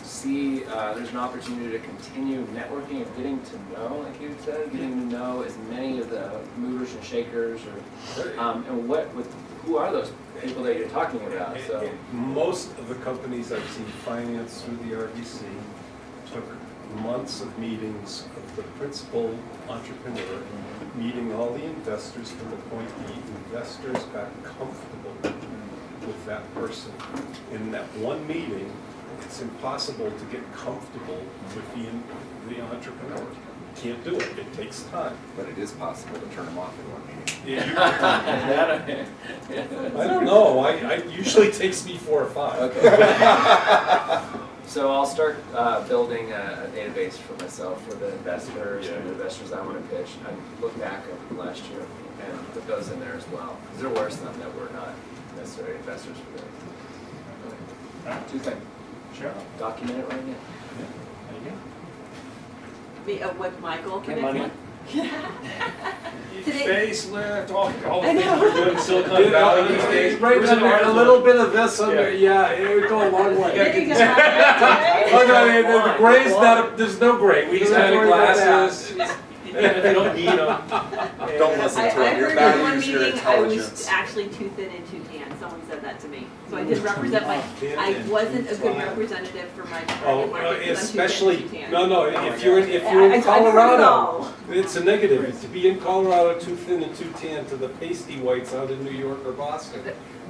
see there's an opportunity to continue networking and getting to know, like you said, getting to know as many of the movers and shakers, or and who are those people that you're talking about? So Most of the companies I've seen financed through the RVC took months of meetings of the principal entrepreneur, meeting all the investors to the point the investors got comfortable with that person. In that one meeting, it's impossible to get comfortable with the entrepreneur. Can't do it. It takes time. But it is possible to turn them off in one meeting. I don't know. It usually takes me 4 or 5. Okay. So I'll start building a database for myself for the investors and the investors I want to pitch. I look back at last year and put those in there as well. Because there were some that were not necessarily investors for this. Okay. Two things. Sure. Document it right now. There you go. What Michael Get money. Facelift, all the I things know. we're doing in Silicon Valley these days. Right, There's an article. a little bit of this under, yeah, it would go a long way. There you go. Oh, no, the gray's not, there's no gray. We These don't have kind to of worry about glasses, that. you don't need them. Don't listen I to him. Your heard in one values your meeting I was intelligence. actually too thin and too tan. Someone said that to me. So I didn't represent I wasn't a good representative for my target market because I'm too Especially, thin and too tan. no, if you're I've in heard it Colorado, all. it's a negative. To be in Colorado too thin and too tan to the pasty whites out in New York or Boston.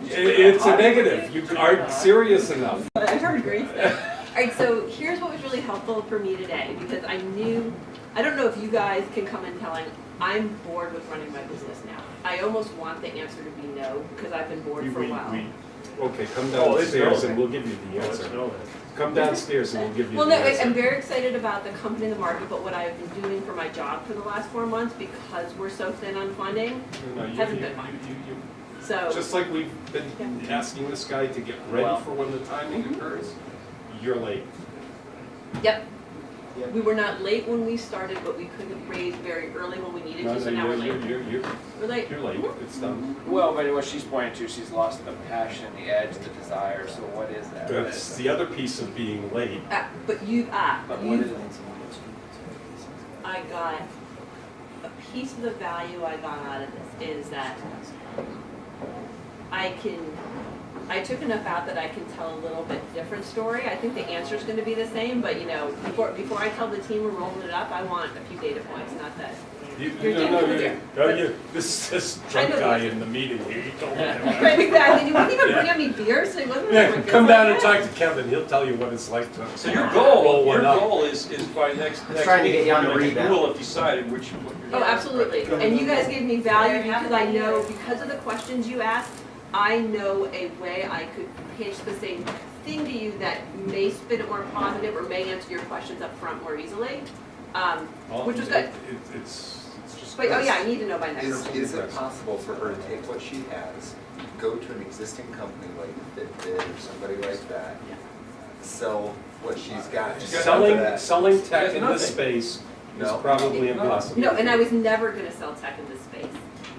It's a negative. You aren't serious enough. I heard great stuff. All right, so here's what was really helpful for me today, because I don't know if you guys can come in telling, I'm bored with running my business now. I almost want the answer to be no, because I've been bored for a while. Okay, come downstairs and we'll give you the answer. Come downstairs and we'll give you Well, the no, answer. I'm very excited about the company in the market, but what I've been doing for my job for the last 4 months, because we're so thin on funding, hasn't been fun. So, Just like we've been asking this guy to get ready for when the timing occurs, you're late. yep. We were not late when we started, but we couldn't raise very early when we needed to, so now we're late. We're late. You're late. It's done. Well, but what she's pointing to, she's lost the passion, the edge, the desire. So what is that? That's the other piece of being late. But But what is it? I got, a piece of the value I got out of this is that I took enough out that I can tell a little bit different story. I think the answer is going to be the same, but before I tell the team we're rolling it up, I want a few data points, not that. This drunk guy in the meeting, he told me. Right, exactly. You wouldn't even bring me beer, so he wasn't. Yeah, come down and talk to Kevin, he'll tell you what it's like to. So your goal is by next trying to get meeting, you on the you rebound. will have decided what you're Oh, absolutely. And you guys gave me value because I know, because of the questions you asked, I know a way I could pitch the same thing to you that may spin it more positive or may answer your questions up front more easily, which was good. It's just But, oh yeah, I need to know by next Is, month. is it possible for her to take what she has, go to an existing company like Fitbit or somebody like that, sell what she's got? Selling tech in nothing. this space is No. probably impossible. No, and I was never gonna sell tech in this space.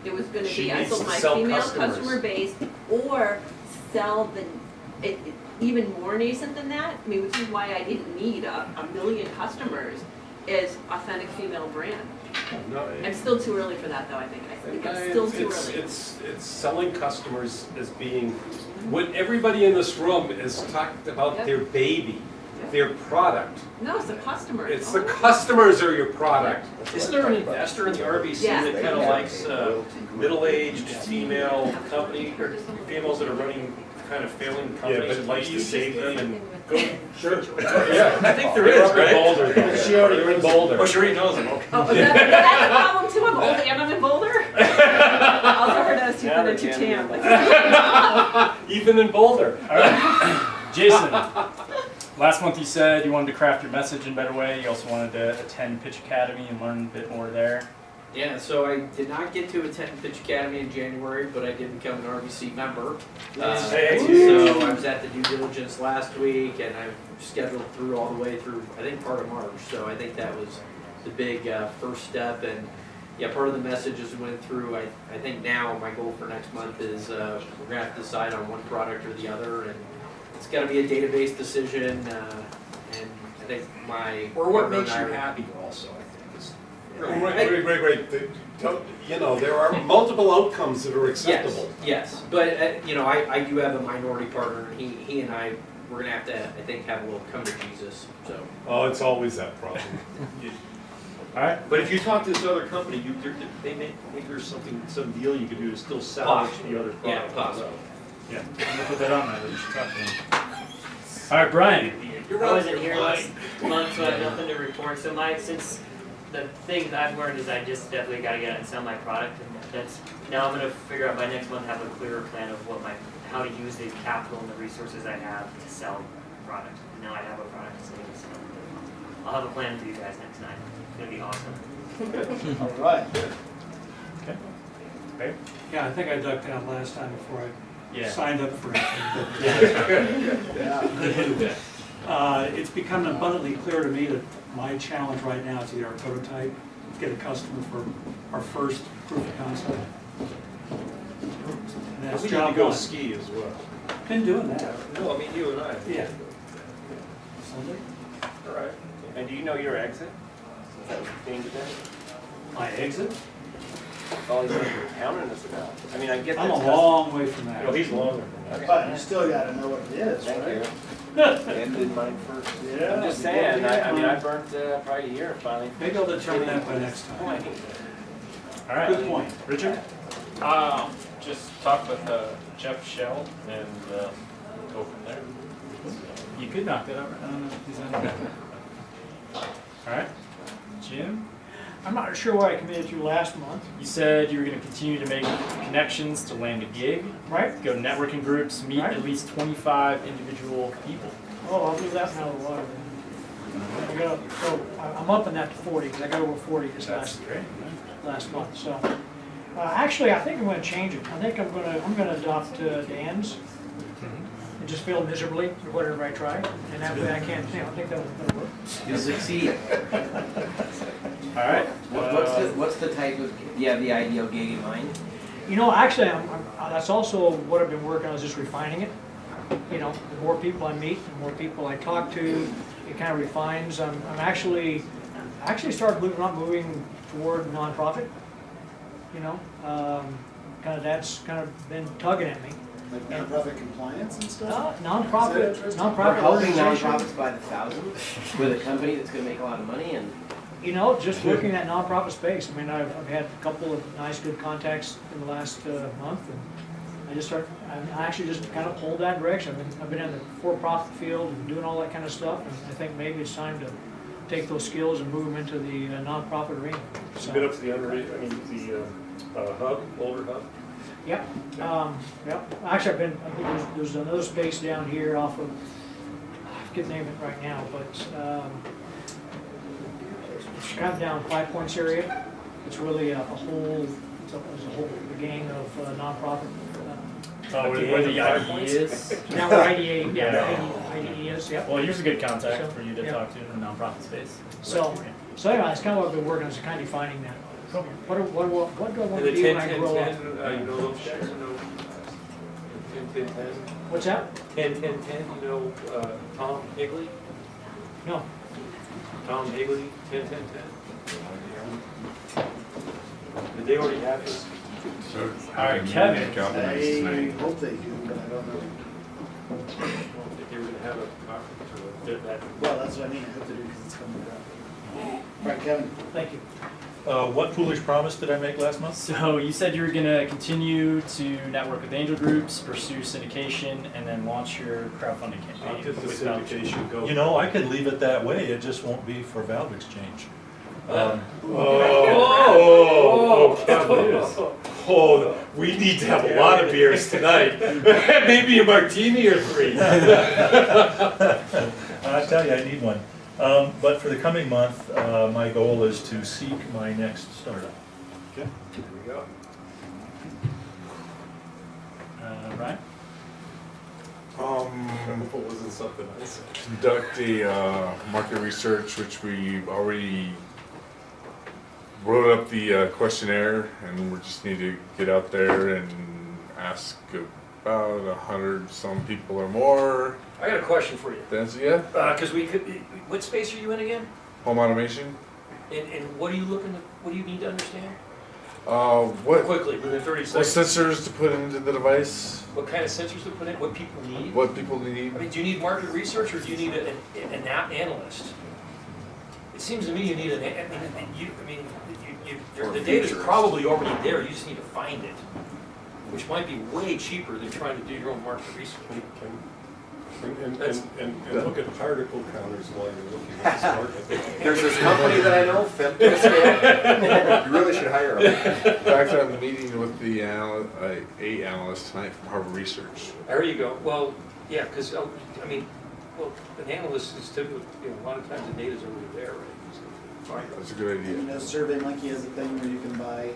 It was gonna She be, I needs sold to my sell female customers. customer base, or sell even more nascent than that, I mean, which is why I didn't need a million customers, is authentic female brand. No, It's still too early for that though, I think it's still too early. It's selling customers as being, what everybody in this room is talked about Yep. their baby, their product. No, it's the customers. It's the customers are your product. Isn't there an investor in the RVC Yeah. that kind of likes middle-aged female company, or females that are running kind of failing companies and likes to save them and go? Sure. Yeah, I think there is, right? Boulder, though. She already They're in knows Boulder. Oh, she already knows them, okay. Oh, that's a problem too, I'm old and I'm in Boulder. I'll tell her that it's too Now thin they're too jamming tan. Even in Boulder. All right. Jason, last month you said you wanted to craft your message in a better way. You also wanted to attend Pitch Academy and learn a bit more there. Yeah, so I did not get to attend Pitch Academy in January, but I did become an RVC member. Hey. So I was at the due diligence last week, and I'm scheduled through all the way through, I think, part of March. So I think that was the big first step. And yeah, part of the messages went through. I think now my goal for next month is we're gonna have to decide on one product or the other, and it's got to be a database decision. And I think my Or what partner makes and I you are- happy also, I think. is- Right. You know, there are multiple outcomes that are acceptable. Yes, but you know, I do have a minority partner, and he and I, we're gonna have to, I think, have a little come to Jesus, so. Oh, it's always that problem. All right. But if you talk to this other company, they may, maybe there's some deal you could do to still salvage the other Yeah, product. possible. Yeah, I'm gonna put that on there, but you should talk to him. All right, Brian. I wasn't here last month, so I have nothing to report. So since the thing that I've learned is I just definitely gotta get out and sell my product, and that's, now I'm gonna figure out by next month, have a clearer plan of how to use the capital and the resources I have to sell product. And now I have a product to sell, so I'll have a plan for you guys next night. It's gonna be awesome. All right. Okay. Okay. Yeah, I think I ducked out last time before I Yeah. signed up for it. Yeah. It's become abundantly clear to me that my challenge right now is either our prototype, get a customer for our first proof of concept. And that's We need job to go one. ski as well. Been doing that. No, I mean, you and I. Yeah. Sunday? All right. And do you know your exit? Is that what the theme today? My exit? All these things you're counting us about. I mean, I get I'm that. a long way from that. No, he's longer than that. But you still gotta know what it is, Thank right? you. End in mind first. Yeah. I'm just saying, I mean, I burnt probably a year finally. Maybe I'll determine that by next time. Point. All right. Good point. Richard? Just talk with Jeff Shell and go from there. You could knock that out. I don't know if he's on. All right. Jim? I'm not sure what I committed to last month. You said you were going to continue to make connections to land a gig. Right. Go to networking groups, meet Right. at least 25 individual people. Oh, I'll do that now. So I'm upping that to 40 because I got over 40 this last month. So actually, I think I'm going to change it. I think I'm going to adopt Dan's and just fail miserably or whatever I try. And that way I can't. I think that'll work. You'll succeed. All right. What's the type of, do you have the ideal gig in mind? You know, actually, that's also what I've been working on, is just refining it. You know, the more people I meet, the more people I talk to, it kind of refines. I'm actually started moving toward nonprofit. You know, that's kind of been tugging at me. Like nonprofit compliance and stuff? Nonprofit We're helping organization. nonprofits by the thousands with a company that's going to make a lot of money and. You know, just working that nonprofit space. I mean, I've had a couple of nice, good contacts in the last month, and I actually just kind of pulled that direction. I've been in the for-profit field and doing all that kind of stuff, and I think maybe it's time to take those skills and move them into the nonprofit arena. You been up to the hub, Boulder hub? Yep. Yep. Actually, there's another space down here off of, I forget the name of it right now, but it's kind of down 5 Points area. It's really a whole, it's a whole gang of nonprofit. Oh, where the IDE is? Now where IDA, IDE is, yeah. Well, here's a good contact So, for you to yeah. talk to in the nonprofit space. So anyway, that's kind of what I've been working on, is kind of defining that. What do I want And to the do 10, when I 10, grow 10, up? you know those guys, you know, 10, 10, 10? What's that? 10, 10, 10, you know, Tom Higley? No. Tom Higley, 10, 10, 10. Did they already have this? All right, Kevin. I hope they do, but I don't know. If they were gonna have a conference or did that? Well, that's what I mean, I hope they do because it's coming up. All right, Kevin. Thank you. What foolish promise did I make last month? So you said you were gonna continue to network with angel groups, pursue syndication, and then launch your crowdfunding How campaign. did the with Valve. syndication go? You know, I could leave it that way, it just won't be for Valve Exchange. Oh, Kevin. Oh, we need to have a lot of beers tonight. Maybe a martini or 3. I tell you, I need one. But for the coming month, my goal is to seek my next startup. Okay, here we go. Ryan? What wasn't something I said? Conduct a market research, which we already wrote up the questionnaire, and we just need to get out there and ask about 100 some people or more. I got a question for you. That's yeah. Because we could, what space are you in again? Home automation. And what are you looking to, what do you need to understand? What Quickly, within 30 what seconds. sensors to put into the device? What kind of sensors to put in? What people need? What people need? I mean, do you need market research or do you need an analyst? It seems to me you need the data's probably already there. You just need to find it, which might be way cheaper than trying to do your own market research. And look at particle counters while you're looking at this market. There's this company that I know, FemtoScan. You really should hire them. In fact, I'm meeting with the analyst tonight from Harvard Research. There you go. Well, yeah, because I mean, well, an analyst is typically, a lot of times the data's already there, right? That's a good idea. You know, SurveyMonkey has a thing where you can buy,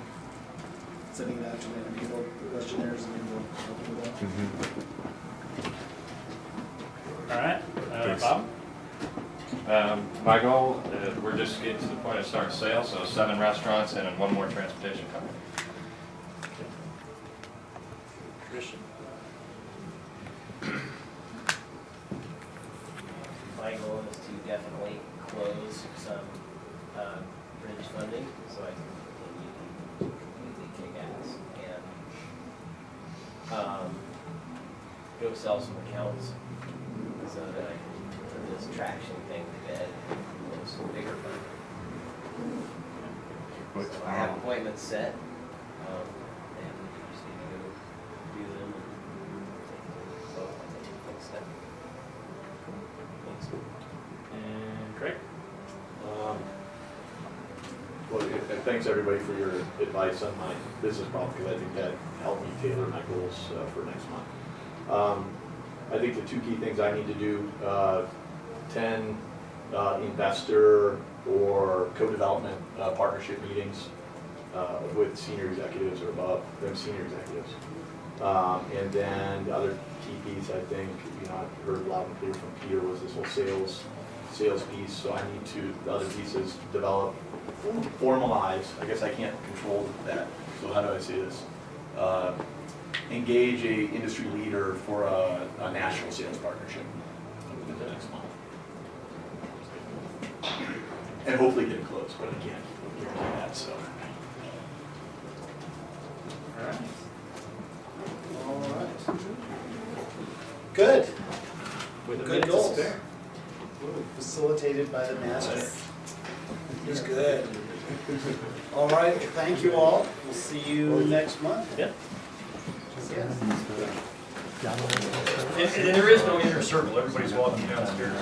sending it out to random people, questionnaires, and they'll help you with that. All right, Thanks. Bob? My goal, we're just getting to the point of starting sales, so 7 restaurants and then 1 more transportation company. Christian. My goal is to definitely close some bridge funding so I can continue to completely kick ass and go sell some accounts so that I can put this traction thing to bed and close some bigger funding. So I have appointments set, and we just need to go do them and take both on the next step. Thanks. And Craig? Well, and thanks everybody for your advice on my business model, because I think that helped me tailor my goals for next month. I think the 2 key things I need to do, 10 investor or co-development partnership meetings with senior executives or above, them senior executives. And then the other key piece, I think, I heard loud and clear from Peter, was this whole sales piece. So I need to, the other pieces, develop, formalize, I guess I can't control that, so how do I say this? Engage a industry leader for a national sales partnership within the next month. And hopefully get it closed, but I can't guarantee that, so. All right. Good. With a Good minute to goals. spare. Facilitated by the master. He's good. All right, well, thank you all. We'll see you next month. Yeah. And there is no inner circle. Everybody's walking downstairs.